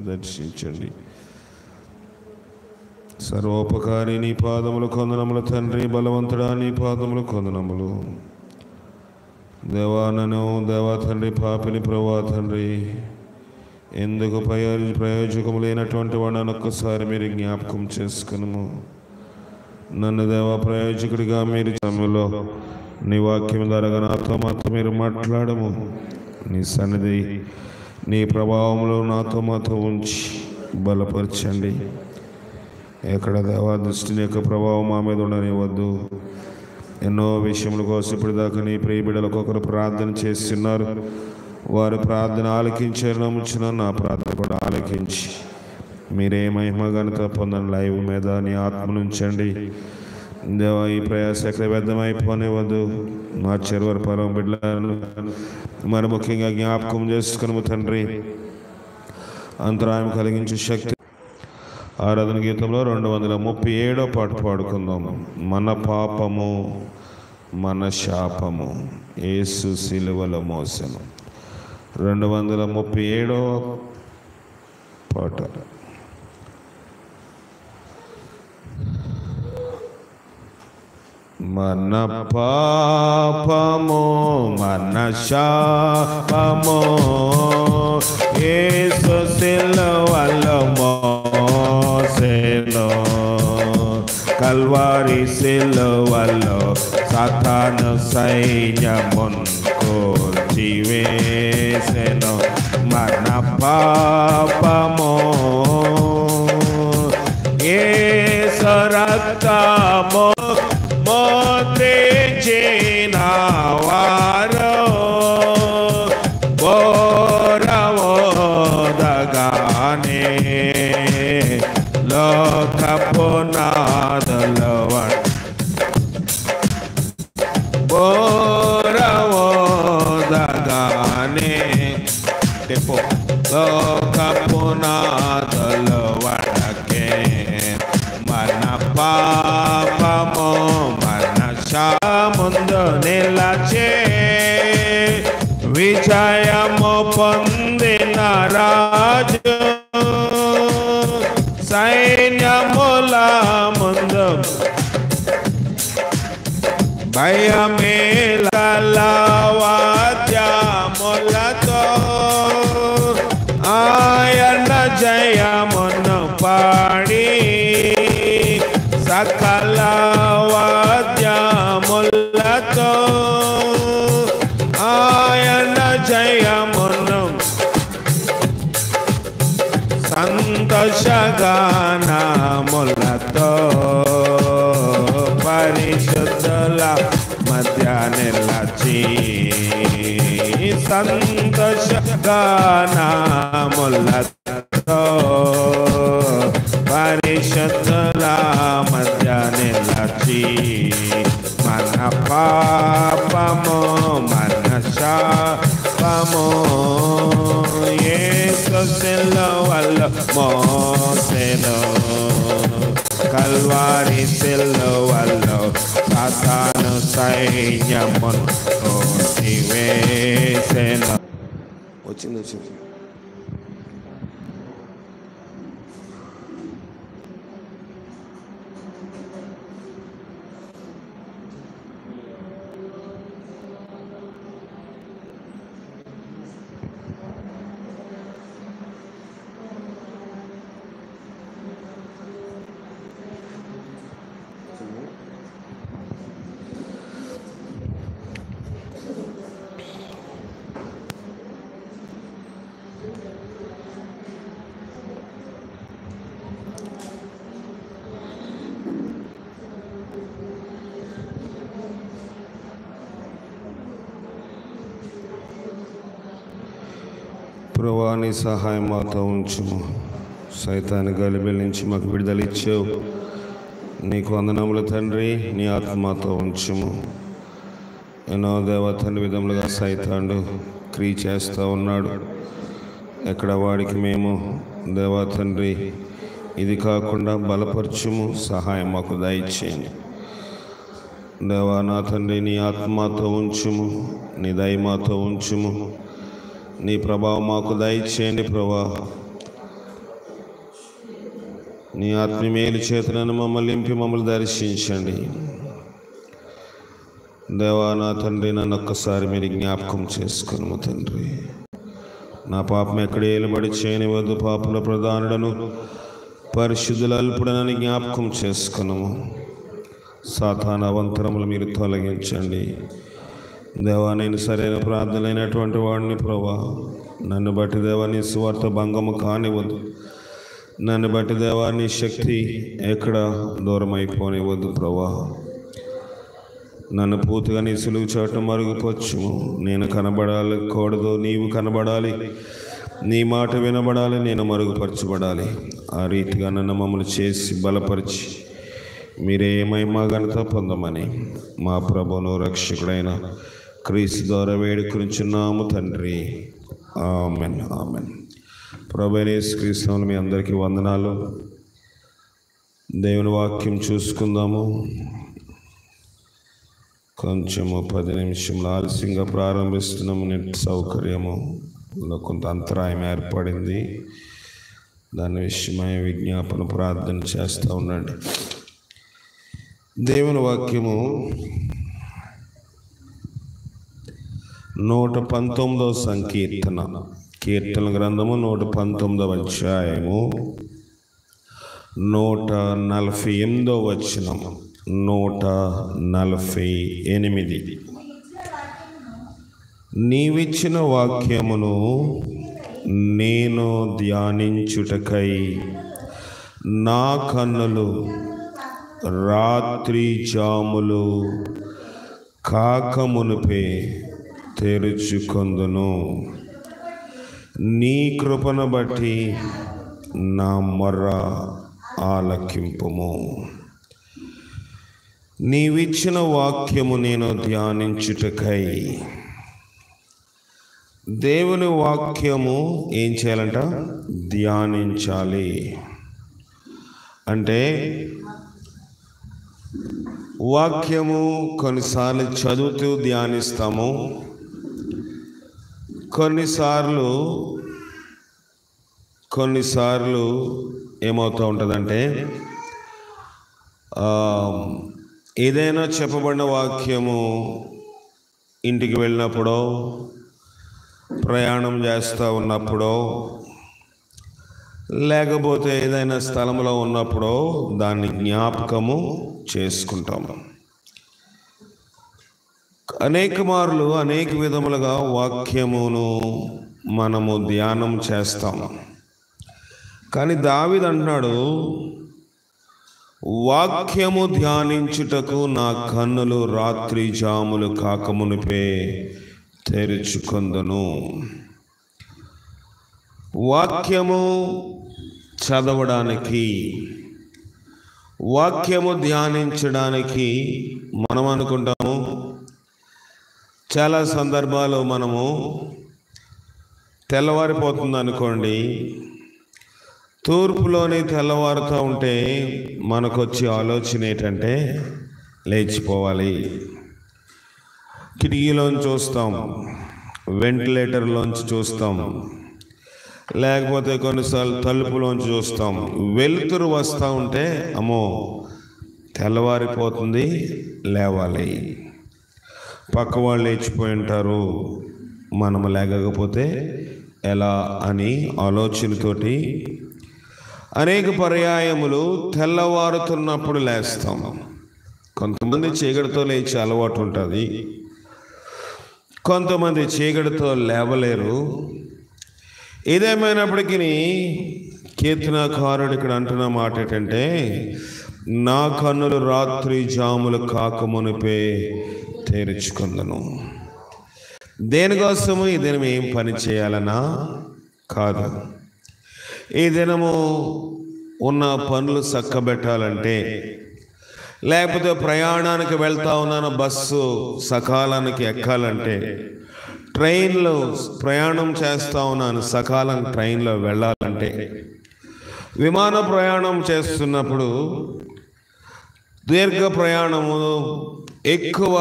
దర్శించండి. సర్వోపకారి నీ పాదములు కొందనములు తండ్రి, బలవంతుడా నీ పాదములు కొందనములు. దేవానను దేవా తండ్రి, పాపిని ప్రభా తండ్రి, ఎందుకు ప్రయోజకము లేనటువంటి వాడిని ఒక్కసారి మీరు జ్ఞాపకం చేసుకును. నన్ను దేవా ప్రయోజకుడిగా మీరు సమయంలో నీ వాక్యం ద్వారా నాతో మాతో మీరు మాట్లాడము. నీ సన్నిధి నీ ప్రభావంలో నాతో మాతో ఉంచి బలపరచండి. ఎక్కడ దేవా దృష్టిని యొక్క ప్రభావం మా మీద ఉండనివ్వద్దు. ఎన్నో విషయముల కోసం ఇప్పుడు దాకా నీ ప్రియ బిడ్డలకు ఒకరు ప్రార్థన చేస్తున్నారు. వారి ప్రార్థన ఆలకించారు నమ్ముచున్నాను. నా ప్రార్థన కూడా ఆలకించి మీరే మహిమ ఘనత పొందని లైవ్ మీద నీ ఆత్మనుంచండి. దేవా ఈ ప్రయాస ఎక్కడ వ్యర్థమైపోనివ్వద్దు. మా చెరువరి పరం బిడ్డలను మరి ముఖ్యంగా జ్ఞాపకం చేసుకుని తండ్రి, అంతరాయం కలిగించే శక్తి. ఆరాధన గీతంలో 237వ పాట పాడుకుందాం. మన పాపము మన శాపము యేసు సిలువలో మోసెను. 237వ పాట. మన పాపము మన శాపము యేసు సిలువలో మోసెను. కల్వారి సిలువలో సాతాను సైన్యమును కూల్చివేసెను. మన పాపము యేసు రక్తము మోద్రించిన వారు బోరవోదగానే లోకపు నాదలో బోరవోదగానే లోకపు నాదలో వడకే. మన పాపము మన శాపముందు నిలచే విజయము పొందిన రాజు సైన్యముల ముందు భయమేల వాద్యములతో ఆయన జయమును పాడి సకల వాద్యములతో ఆయన జయమును సంతోషగానములతో పరిశుద్ధుల మధ్య నిలచి సంతోషగానములతో పరిశుద్ధుల మధ్య నిలచి మన పాపము మన శాపము యేసు సిలువలో మోసెను. కల్వారి సిలువలో సాతాను సైన్యమును కూల్చివేసెను. వచ్చింది. ప్రభువా నీ సహాయం మాతో ఉంచుము. సైతాను గలిబిల నుంచి మాకు విడుదల ఇచ్చావు. నీకు వందనములు తండ్రి. నీ ఆత్మ మాతో ఉంచుము. ఎన్నో దేవతని విధములుగా సైతాండు క్రియ చేస్తూ ఉన్నాడు. ఎక్కడ వాడికి మేము దేవా తండ్రి ఇది కాకుండా బలపరచుము, సహాయం మాకు దయచేయండి. దేవా నా తండ్రి నీ ఆత్మతో ఉంచుము, నీ దయ మాతో ఉంచుము, నీ ప్రభావం మాకు దయచేయండి. ప్రభా నీ ఆత్మీయమేలు చేతనను మమ్మల్ని నింపి మమ్మల్ని దర్శించండి. దేవా నా తండ్రి, నన్ను ఒక్కసారి మీరు జ్ఞాపకం చేసుకును తండ్రి. నా పాపం ఎక్కడ ఏలుబడి చేయనివద్దు. పాపుల ప్రధానుడను పరిశుద్ధుల అల్పుడనని జ్ఞాపకం చేసుకును. సాతాను అవంతరములు మీరు తొలగించండి. దేవా నేను సరైన ప్రార్థనైనటువంటి వాడిని ప్రభా. నన్ను బట్టి దేవా నీ సువార్త భంగము కానివ్వద్దు. నన్ను బట్టి దేవా నీ శక్తి ఎక్కడ దూరం అయిపోనివ్వద్దు ప్రభా. నన్ను పూర్తిగా నీ సులువు చాటు మరుగుపరచుము. నేను కనబడాలకూడదు, నీవు కనబడాలి. నీ మాట వినబడాలి, నేను మరుగుపరచబడాలి. ఆ రీతిగా నన్ను మమ్మల్ని చేసి బలపరిచి మీరే మహిమ ఘనత పొందమని మా ప్రభువును రక్షకుడైన క్రీస్తు ద్వారా వేడుకొనుచున్నాము తండ్రి. Amen, amen. ప్రభువైన యేసుక్రీస్తునామమున మీ అందరికీ వందనాలు. దేవుని వాక్యం చూసుకుందాము. కొంచెము 10 నిమిషంలో ఆలస్యంగా ప్రారంభిస్తున్నాము. నెట్ సౌకర్యములో కొంత అంతరాయం ఏర్పడింది. దాని విషయమై విజ్ఞాపన ప్రార్థన చేస్తూ ఉండండి. దేవుని వాక్యము 119వ సంకీర్తన, కీర్తన గ్రంథము 119వ అధ్యాయము 148వ వచనము. 148. నీవిచ్చిన వాక్యమును నేను ధ్యానించుటకై నా కన్నులు రాత్రి జాములు కాకమునుపే తెరుచుకొందును. నీ కృపను బట్టి నా మొర్ర ఆలకింపుము. నీవిచ్చిన వాక్యము నేను ధ్యానించుటకై. దేవుని వాక్యము ఏం చేయాలంట? ధ్యానించాలి. అంటే వాక్యము కొన్నిసార్లు చదువుతూ ధ్యానిస్తాము. కొన్నిసార్లు ఏమవుతూ ఉంటుందంటే ఏదైనా చెప్పబడిన వాక్యము ఇంటికి వెళ్ళినప్పుడో, ప్రయాణం చేస్తూ ఉన్నప్పుడో, లేకపోతే ఏదైనా స్థలంలో ఉన్నప్పుడో దాన్ని జ్ఞాపకము చేసుకుంటాము. అనేక మార్లు అనేక విధములుగా వాక్యమును మనము ధ్యానం చేస్తాము. కానీ దావీదు అంటున్నాడు, వాక్యము ధ్యానించుటకు నా కన్నులు రాత్రి జాములు కాకమునిపే తెరుచుకొందును. వాక్యము చదవడానికి, వాక్యము ధ్యానించడానికి మనం అనుకుంటాము, చాలా సందర్భాలు మనము తెల్లవారిపోతుంది అనుకోండి, తూర్పులోని తెల్లవారుతూ ఉంటే మనకు వచ్చే ఆలోచన ఏంటంటే లేచిపోవాలి. కిటికీలోంచి చూస్తాం, వెంటిలేటర్లోంచి చూస్తాం, లేకపోతే కొన్నిసార్లు తలుపులోంచి చూస్తాం. వెలుతురు వస్తూ ఉంటే అమ్మో తెల్లవారిపోతుంది, లేవాలి. పక్క వాళ్ళు లేచిపోయి ఉంటారు, మనం లేకపోతే ఎలా అని ఆలోచనతోటి అనేక పర్యాయములు తెల్లవారుతున్నప్పుడు లేస్తాం. కొంతమంది చీకటితో లేచే అలవాటు ఉంటుంది, కొంతమంది చీకటితో లేవలేరు. ఏదేమైనప్పటికీ కీర్తనకారుడు ఇక్కడ అంటున్న మాట ఏంటంటే, నా కన్నులు రాత్రి జాములు కాకమునిపే తెరుచుకొందును. దేనికోసము? ఈ దినం ఏం పని చేయాలన్నా కాదు, ఈ దినము ఉన్న పనులు చక్కబెట్టాలంటే, లేకపోతే ప్రయాణానికి వెళ్తా ఉన్నాను, బస్సు సకాలానికి ఎక్కాలంటే, ట్రైన్లో ప్రయాణం చేస్తూ ఉన్నాను, సకాలం ట్రైన్లో వెళ్ళాలంటే, విమాన ప్రయాణం చేస్తున్నప్పుడు దీర్ఘ ప్రయాణము, ఎక్కువ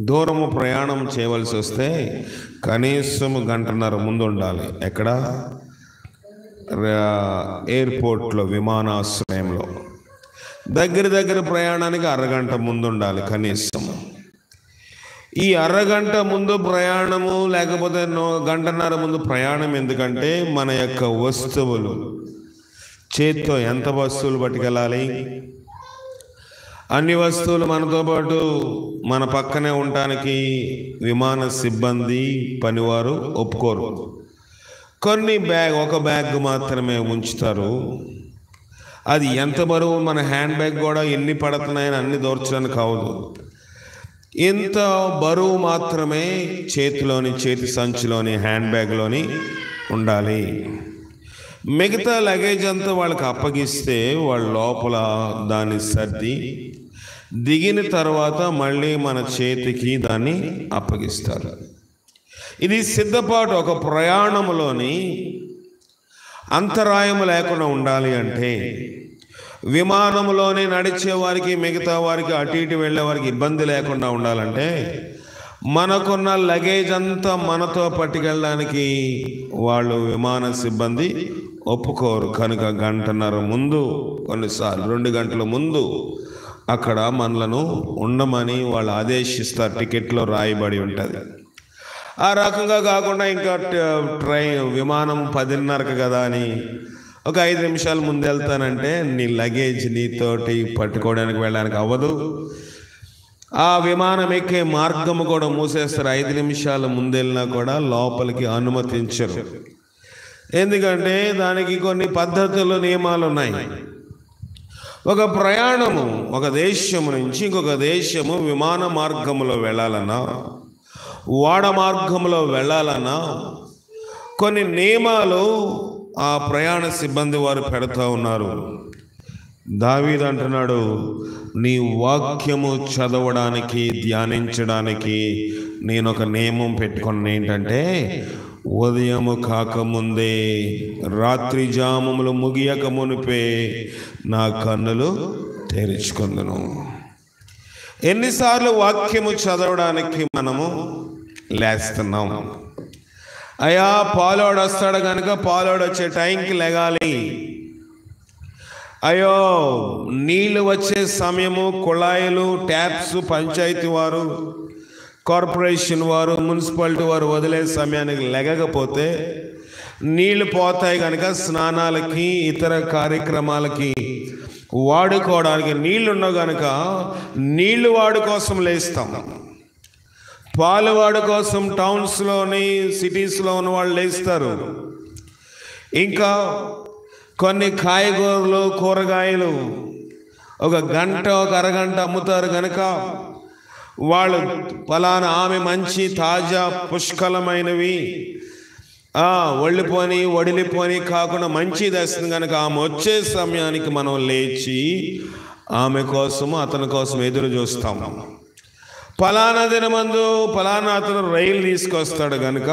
దూరము ప్రయాణం చేయవలసి వస్తే కనీసం 1.5 గంటల ముందు ఉండాలి. ఎక్కడ? ఎయిర్పోర్ట్లో, విమానాశ్రయంలో దగ్గర ప్రయాణానికి అరగంట ముందు ఉండాలి కనీసం. ఈ అరగంట ముందు ప్రయాణము లేకపోతే గంటన్నర ముందు ప్రయాణం ఎందుకంటే మన యొక్క వస్తువులు, చేత్తో ఎంత వస్తువులు పట్టుకెళ్ళాలి, అన్ని వస్తువులు మనతో పాటు మన పక్కనే ఉండటానికి విమాన సిబ్బంది పనివారు ఒప్పుకోరు. కొన్ని ఒక బ్యాగ్ మాత్రమే ఉంచుతారు. అది ఎంత బరువు, మన హ్యాండ్ బ్యాగ్ కూడా ఎన్ని పడుతున్నాయని అన్ని దోర్చడానికి కావదు. ఇంత బరువు మాత్రమే చేతి సంచిలోని హ్యాండ్ బ్యాగ్లోని ఉండాలి. మిగతా లగేజ్ అంతా వాళ్ళకి అప్పగిస్తే వాళ్ళు లోపల దాన్ని సర్ది దిగిన తర్వాత మళ్ళీ మన చేతికి దాన్ని అప్పగిస్తారు. ఇది సిద్ధపాటు. ఒక ప్రయాణంలోని అంతరాయం లేకుండా ఉండాలి అంటే, విమానంలోనే నడిచే వారికి, మిగతా వారికి, అటు ఇటు వెళ్ళే వారికి ఇబ్బంది లేకుండా ఉండాలంటే, మనకున్న లగేజ్ అంతా మనతో పట్టుకెళ్ళడానికి వాళ్ళు విమాన సిబ్బంది ఒప్పుకోరు. కనుక గంటన్నర ముందు, కొన్నిసార్లు 2 గంటల ముందు అక్కడ మనలను ఉండమని వాళ్ళు ఆదేశిస్తారు. టికెట్లో రాయబడి ఉంటుంది. ఆ రకంగా కాకుండా ఇంకా విమానం 10:30 కదా అని ఒక 5 నిమిషాలు ముందు వెళ్తానంటే నీ లగేజ్ నీతోటి పట్టుకోవడానికి వెళ్ళడానికి అవ్వదు. ఆ విమానం ఎక్కే మార్గం కూడా మూసేస్తారు. 5 నిమిషాల ముందెళ్ళినా కూడా లోపలికి అనుమతించరు. ఎందుకంటే దానికి కొన్ని పద్ధతులు, నియమాలు ఉన్నాయి. ఒక ప్రయాణము ఒక దేశము నుంచి ఇంకొక దేశము విమాన మార్గంలో వెళ్ళాలన్నా, వాడ మార్గంలో వెళ్ళాలన్నా కొన్ని నియమాలు ఆ ప్రయాణ సిబ్బంది వారు పెడతా ఉన్నారు. దావీదు అంటున్నాడు, నీ వాక్యము చదవడానికి, ధ్యానించడానికి నేను ఒక నియమం పెట్టుకున్నాను. ఏంటంటే, ఉదయము కాకముందే, రాత్రి జామములు ముగియక మునిపే నా కన్నులు తెరుచుకుందును. ఎన్నిసార్లు వాక్యము చదవడానికి మనము లేస్తున్నాం? అయ్యా పాలోడు వస్తాడు కనుక పాలోడు వచ్చే టైంకి లెగాలి. అయ్యో నీళ్ళు వచ్చే సమయము, కుళాయిలు, ట్యాప్స్ పంచాయతీ వారు, కార్పొరేషన్ వారు, మున్సిపాలిటీ వారు వదిలే సమయానికి లెగకపోతే నీళ్లు పోతాయి కనుక స్నానాలకి, ఇతర కార్యక్రమాలకి వాడుకోవడానికి నీళ్లు ఉండవు కనుక నీళ్లు వాడు కోసం లేస్తాం. పాలు వాడు కోసం టౌన్స్లోని, సిటీస్లో ఉన్న వాళ్ళు లేస్తారు. ఇంకా కొన్ని కాయగూరలు, కూరగాయలు ఒక గంట, ఒక అరగంట అమ్ముతారు కనుక వాళ్ళు ఫలానా ఆమె మంచి తాజా పుష్కలమైనవి, ఒళ్ళిపోని వడిలిపోని కాకుండా మంచి తెస్తుంది కనుక ఆమె వచ్చే సమయానికి మనం లేచి ఆమె కోసము, అతని కోసం ఎదురు చూస్తాము. ఫలానా దినమందు ఫలానా అతను రైలు తీసుకొస్తాడు కనుక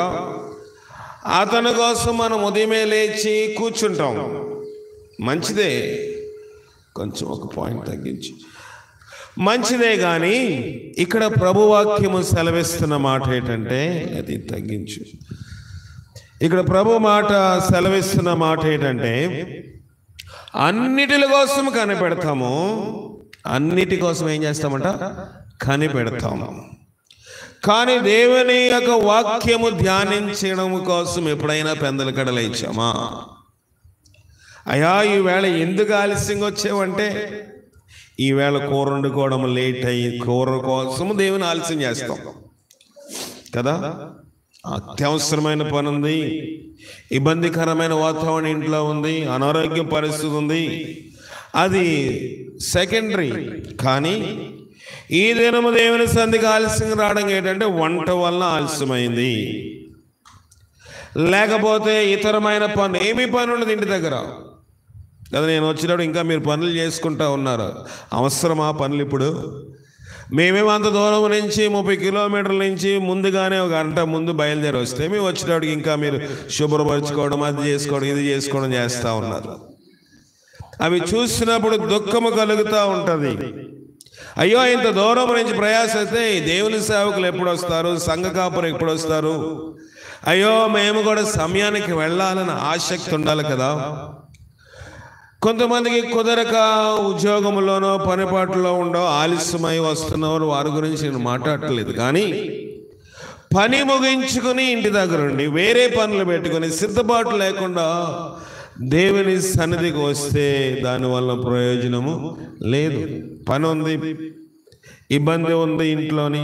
అతని కోసం మనం ఉదయమే లేచి కూర్చుంటాం. మంచిదే, కొంచెం ఒక పాయింట్ తగ్గించి మంచిదే. కానీ ఇక్కడ ప్రభువాక్యము సెలవిస్తున్న మాట ఏంటంటే, అది తగ్గించు. ఇక్కడ ప్రభు మాట సెలవిస్తున్న మాట ఏంటంటే, అన్నిటి కోసం కనిపెడతాము, అన్నిటి కోసం ఏం చేస్తామంట? కనిపెడతాము. కానీ దేవుని యొక్క వాక్యము ధ్యానించడం కోసం ఎప్పుడైనా పెందల కడలు ఇచ్చామా? అయ్యా ఈవేళ ఎందుకు ఆలస్యంగా వచ్చావంటే, ఈవేళ కూర వండుకోవడం లేట్ అయ్యి కూర కోసం దేవుని ఆలస్యం చేస్తాం కదా. అత్యవసరమైన పని ఉంది, ఇబ్బందికరమైన వాతావరణం ఇంట్లో ఉంది, అనారోగ్య పరిస్థితి ఉంది, అది సెకండరీ. కానీ ఈ దినము దేవుని సంధికి ఆలస్యంగా రావడం ఏంటంటే, వంట వలన ఆలస్యమైంది, లేకపోతే ఇతరమైన పని, ఏమీ పని ఉండదు ఇంటి దగ్గర కదా. నేను వచ్చినప్పుడు ఇంకా మీరు పనులు చేసుకుంటా ఉన్నారు. అవసరమా పనులు? ఇప్పుడు మేమేమో అంత దూరం నుంచి 30 కిలోమీటర్ల నుంచి ముందుగానే ఒక గంట ముందు బయలుదేరి వస్తే మేము వచ్చేటప్పటికి ఇంకా మీరు శుభ్రపరచుకోవడం, అది చేసుకోవడం, ఇది చేసుకోవడం చేస్తూ ఉన్నారు. అవి చూసినప్పుడు దుఃఖము కలుగుతూ ఉంటుంది. అయ్యో ఇంత దూరం నుంచి ప్రయాస అయితే దేవుని సేవకులు ఎప్పుడు వస్తారు, సంఘ కాపురు ఎప్పుడు వస్తారు, అయ్యో మేము కూడా సమయానికి వెళ్ళాలని ఆసక్తి ఉండాలి కదా. కొంతమందికి కుదరక ఉద్యోగంలోనో పనిపాటులో ఉండో ఆలస్యమై వస్తున్నవారు, వారి గురించి నేను మాట్లాడట్లేదు. కానీ పని ముగించుకుని ఇంటి దగ్గర ఉండి వేరే పనులు పెట్టుకుని సిద్ధపాటు లేకుండా దేవుని సన్నిధికి వస్తే దానివల్ల ప్రయోజనము లేదు. పని ఉంది, ఇబ్బంది ఉంది, ఇంట్లోని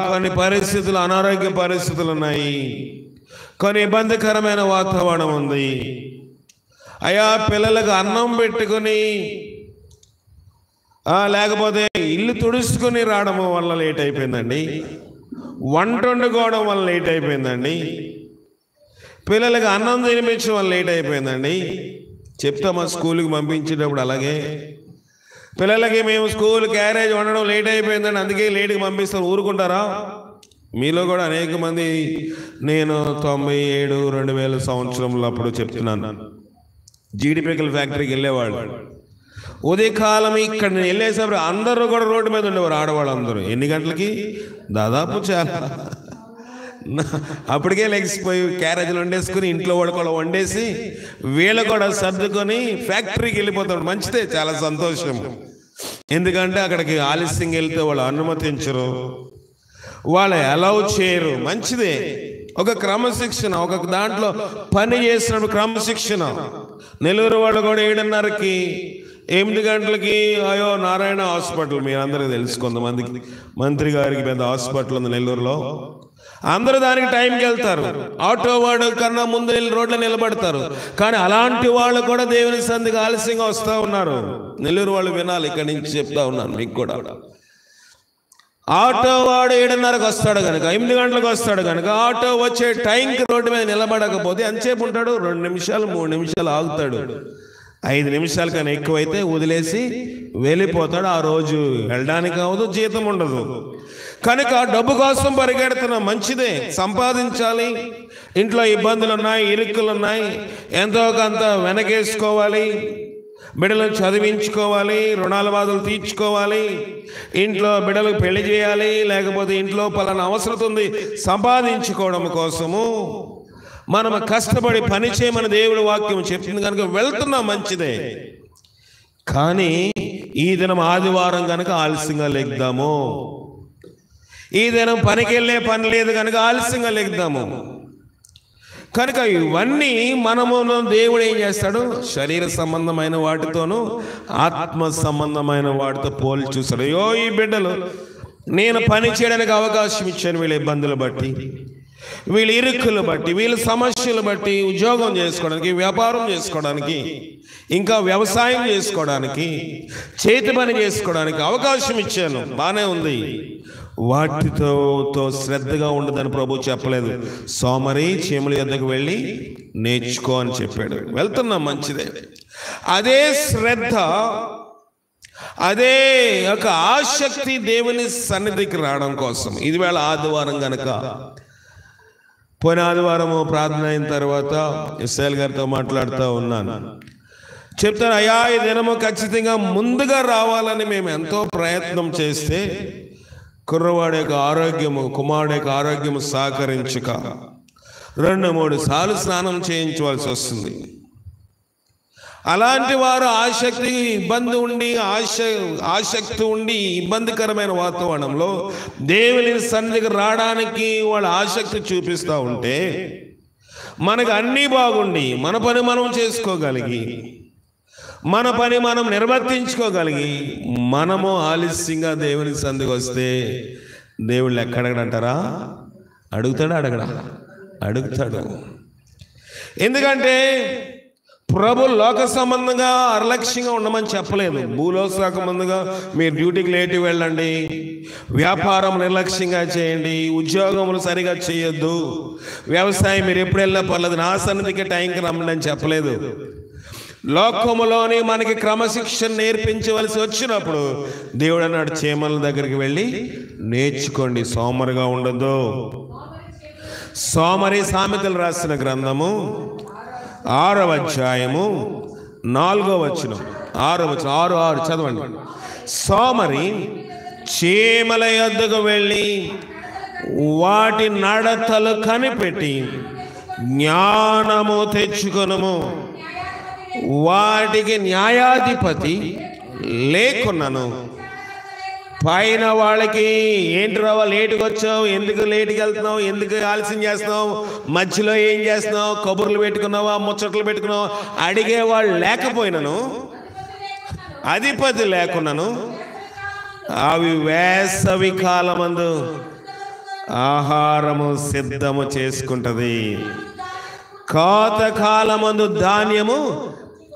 కొన్ని పరిస్థితులు, అనారోగ్య పరిస్థితులు ఉన్నాయి, కొన్ని ఇబ్బందికరమైన వాతావరణం ఉంది. అయ్యా పిల్లలకు అన్నం పెట్టుకుని లేకపోతే ఇల్లు తుడుచుకుని రావడం వల్ల లేట్ అయిపోయిందండి, వంట వండుకోవడం వల్ల లేట్ అయిపోయిందండి, పిల్లలకు అన్నం తినిపించడం వల్ల లేట్ అయిపోయిందండి. చెప్తామా స్కూల్కి పంపించేటప్పుడు అలాగే పిల్లలకి మేము స్కూల్ క్యారేజ్ వండడం లేట్ అయిపోయిందని అందుకే లేట్కి పంపిస్తాను, ఊరుకుంటారా? మీలో కూడా అనేక మంది నేను 97, 2000 సంవత్సరంలో అప్పుడు చెప్తున్నాను, జీడిపికల ఫ్యాక్టరీకి వెళ్ళేవాళ్ళు. ఉదయకాలం ఇక్కడ నేను వెళ్ళేసప్పుడు అందరూ కూడా రోడ్డు మీద ఉండేవారు, ఆడవాళ్ళు అందరూ. ఎన్ని గంటలకి? దాదాపు చాలా అప్పటికే లెగిసిపోయి క్యారేజీలు వండేసుకుని ఇంట్లో కూడా వండేసి వీళ్ళు కూడా సర్దుకొని ఫ్యాక్టరీకి వెళ్ళిపోతాడు. మంచిదే, చాలా సంతోషం. ఎందుకంటే అక్కడికి ఆలస్యంగా వెళ్తే వాళ్ళు అనుమతించరు, వాళ్ళు అలౌ చేయరు. మంచిదే, ఒక క్రమశిక్షణ, ఒక దాంట్లో పని చేసినప్పుడు క్రమశిక్షణ. నెల్లూరు వాళ్ళు కూడా 7:30కి 8 గంటలకి అయ్యో నారాయణ హాస్పిటల్, మీరు అందరికీ తెలుసు, కొంతమందికి మంత్రి గారికి పెద్ద హాస్పిటల్ ఉంది నెల్లూరులో. అందరూ దానికి టైంకి వెళ్తారు, ఆటో వాడు కన్నా ముందు వెళ్ళి రోడ్లో నిలబడతారు. కానీ అలాంటి వాళ్ళు కూడా దేవుని సన్నిధికి ఆలస్యంగా వస్తూ ఉన్నారు. నెల్లూరు వాళ్ళు వినాలి, ఇక్కడి నుంచి చెప్తా ఉన్నాను మీకు కూడా. ఆటో వాడు 7:30కి వస్తాడు కనుక, 8 గంటలకు వస్తాడు కనుక, ఆటో వచ్చే టైంకి రోడ్డు మీద నిలబడకపోతే ఎంతసేపు ఉంటాడు? 2 నిమిషాలు 3 నిమిషాలు ఆగుతాడు. 5 నిమిషాల కన్నా ఎక్కువైతే వదిలేసి వెళ్ళిపోతాడు. ఆ రోజు వెళ్ళడానికి అవ్వదు, జీతం ఉండదు. కనుక డబ్బు కోసం పరిగెడుతున్నాం, మంచిదే, సంపాదించాలి. ఇంట్లో ఇబ్బందులు ఉన్నాయి, ఇరుక్కులు ఉన్నాయి, ఎంతో కొంత వెనకేసుకోవాలి, బిడ్డలను చదివించుకోవాలి, రుణాల బాధలు తీర్చుకోవాలి, ఇంట్లో బిడ్డలకు పెళ్లి చేయాలి, లేకపోతే ఇంట్లో పలానా అవసరం ఉంది, సంపాదించుకోవడం కోసము మనం కష్టపడి పని చేయమని దేవుడి వాక్యం చెప్తుంది కనుక వెళ్తున్నాం, మంచిదే. కానీ ఈ దినం ఆదివారం కనుక ఆలస్యంగా లెగ్దాము, ఈ దినం పనికి వెళ్ళే పని లేదు కనుక ఆలస్యంగా లెగ్దాము. కనుక ఇవన్నీ మనము దేవుడు ఏం చేస్తాడు? శరీర సంబంధమైన వాటితోనూ ఆత్మ సంబంధమైన వాటితో పోల్చి చూస్తాడు. అయ్యో ఈ బిడ్డలు నేను పని చేయడానికి అవకాశం ఇచ్చాను, వీళ్ళ ఇబ్బందులు బట్టి, వీళ్ళ ఇరుక్కులు బట్టి, వీళ్ళ సమస్యలు బట్టి, ఉద్యోగం చేసుకోవడానికి, వ్యాపారం చేసుకోవడానికి, ఇంకా వ్యవసాయం చేసుకోవడానికి, చేతి పని చేసుకోవడానికి అవకాశం ఇచ్చాను, బాగానే ఉంది. వాటితో శ్రద్ధగా ఉండదని ప్రభు చెప్పలేదు. సోమరి చీమల యొద్దకు వెళ్ళి నేర్చుకో అని చెప్పాడు. వెళ్తున్నాం, మంచిదే. అదే శ్రద్ధ, అదే ఒక ఆసక్తి దేవుని సన్నిధికి రావడం కోసం. ఇది వేళ ఆదివారం గనక, పోయిన ఆదివారము ప్రార్థన అయిన తర్వాత ఇస్రాయేల్ గారితో మాట్లాడుతూ ఉన్నాను, చెప్తాను, అయ్యా ఈ దినము ఖచ్చితంగా ముందుగా రావాలని మేము ఎంతో ప్రయత్నం చేస్తే కుర్రవాడి యొక్క ఆరోగ్యము, కుమారుడు యొక్క ఆరోగ్యము సహకరించక 2-3 సార్లు స్నానం చేయించవలసి వస్తుంది. అలాంటి వారు ఆసక్తి ఇబ్బంది ఉండి ఆసక్తి ఉండి ఇబ్బందికరమైన వాతావరణంలో దేవుని సన్నిధికి రావడానికి వాళ్ళు ఆసక్తి చూపిస్తూ ఉంటే, మనకు అన్నీ బాగుండి మన పని మనం చేసుకోగలిగి, మన పని మనం నిర్వర్తించుకోగలిగి, మనము ఆలస్యంగా దేవుని సన్నిధికి వస్తే దేవుళ్ళు ఎక్కడగడంటారా? అడుగుతాడా? అడుగుతాడు. ఎందుకంటే ప్రభు లోక సంబంధంగా అలక్ష్యంగా ఉండమని చెప్పలేదు. భూలోక సంబంధంగా మీరు డ్యూటీకి లేట్ వెళ్ళండి, వ్యాపారం నిర్లక్ష్యంగా చేయండి, ఉద్యోగములు సరిగా చేయొద్దు, వ్యవసాయం మీరు ఎప్పుడు వెళ్ళినా పర్లేదు, నా సన్నిధికి టైంకి రమ్మండి అని చెప్పలేదు. లోకములోని మనకి క్రమశిక్షణ నేర్పించవలసి వచ్చినప్పుడు దేవుడు అన్నాడు, చీమల దగ్గరికి వెళ్ళి నేర్చుకోండి, సోమరిగా ఉండదు. సోమరి సామెతలు రాసిన గ్రంథము 6వ అధ్యాయము 4వ వచనం, 6వ వచనం, 6 చదవండి. సోమరి చీమల యొద్దకు వెళ్ళి వాటి నడతలు కనిపెట్టి జ్ఞానము తెచ్చుకొనుము. వాటికి న్యాయాధిపతి లేకున్నాను. పైన వాళ్ళకి ఏంటి రావా, లేటుకి వచ్చావు, ఎందుకు లేటుకి వెళ్తున్నావు, ఎందుకు ఆలస్యం చేస్తున్నావు, మధ్యలో ఏం చేస్తున్నావు, కబుర్లు పెట్టుకున్నావా, ముచ్చట్లు పెట్టుకున్నావా అడిగేవాళ్ళు లేకపోయినాను, అధిపతి లేకున్నాను. అవి వేసవి కాలమందు ఆహారము సిద్ధము చేసుకుంటది, కోత కాలమందు ధాన్యము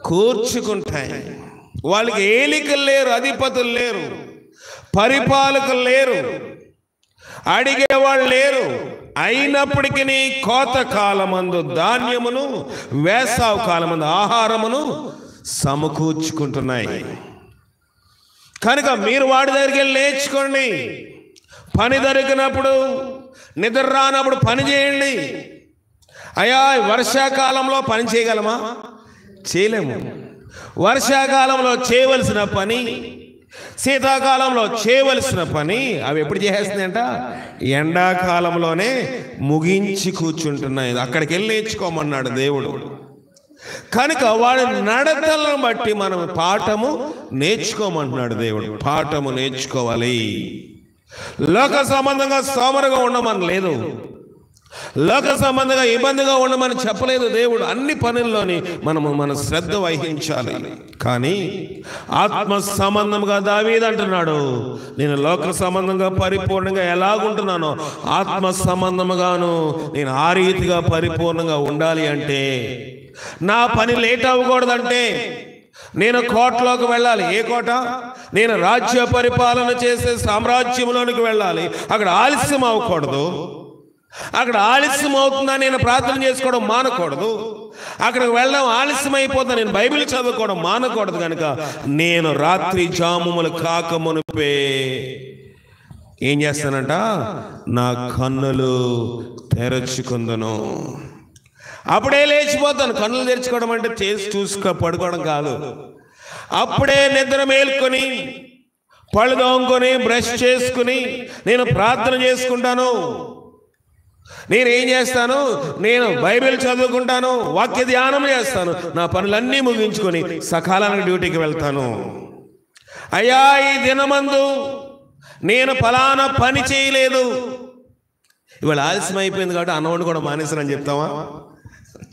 కూర్చుకుంటాయి. వాళ్ళకి ఏలికలు లేరు, అధిపతులు లేరు, పరిపాలకులు లేరు, అడిగేవాళ్ళు లేరు. అయినప్పటికీ కోత కాలమందు ధాన్యమును, వేసవి కాలమందు ఆహారమును సమకూర్చుకుంటున్నాయి. కనుక మీరు వాడి దగ్గరికి వెళ్ళి నేర్చుకోండి. పని దొరికినప్పుడు, నిద్ర రానప్పుడు పని చేయండి. అయ్యా వర్షాకాలంలో పని చేయగలమా? చేయలేము. వర్షాకాలంలో చేయవలసిన పని, శీతాకాలంలో చేయవలసిన పని అవి ఎప్పుడు చేసేస్తున్నాయంట? ఎండాకాలంలోనే ముగించి కూర్చుంటున్నాయి. అక్కడికి వెళ్ళి నేర్చుకోమన్నాడు దేవుడు. కనుక వాడి నడతలను బట్టి మనం పాఠము నేర్చుకోమంటున్నాడు దేవుడు. పాఠము నేర్చుకోవాలి. లోక సంబంధంగా సోమరుగా ఉండమని లేదు, లోక సంబంధంగా ఇబ్బందిగా ఉండమని చెప్పలేదు దేవుడు. అన్ని పనుల్లోని మన శ్రద్ధ వహించాలి. కానీ ఆత్మ సంబంధంగా దావీదు అంటున్నాడు, నేను లోక సంబంధంగా పరిపూర్ణంగా ఎలాగుంటున్నానో ఆత్మ సంబంధముగాను నేను ఆ రీతిగా పరిపూర్ణంగా ఉండాలి. అంటే నా పని లేట్ అవ్వకూడదంటే నేను కోటలోకి వెళ్ళాలి. ఏ కోట? నేను రాజ్య పరిపాలన చేసే సామ్రాజ్యంలోనికి వెళ్ళాలి. అక్కడ ఆలస్యం అవ్వకూడదు. అక్కడ ఆలస్యం అవుతుందా నేను ప్రార్థన చేసుకోవడం మానకూడదు. అక్కడికి వెళ్ళడం ఆలస్యం అయిపోతుందా నేను బైబిల్ చదువుకోవడం మానకూడదు. కనుక నేను రాత్రి జాముములు కాకమునిపే ఏం చేస్తానంట? నా కన్నులు తెరచుకుందును. అప్పుడే లేచిపోతాను. కన్నులు తెరుచుకోవడం అంటే చేసి చూసుకో పడుకోవడం కాదు. అప్పుడే నిద్ర మేల్కొని పళ్ళు దోముకొని బ్రష్ చేసుకుని నేను ప్రార్థన చేసుకుంటాను. నేనేం చేస్తాను? నేను బైబిల్ చదువుకుంటాను, వాక్య ధ్యానం చేస్తాను, నా పనులన్నీ ముగించుకొని సకాలానికి డ్యూటీకి వెళ్తాను. అయ్యా ఈ దినమందు నేను ఫలానా పని చేయలేదు, ఇవాళ ఆలస్యం అయిపోయింది కాబట్టి అన్నవాడు కూడా మానేసానని చెప్తావా?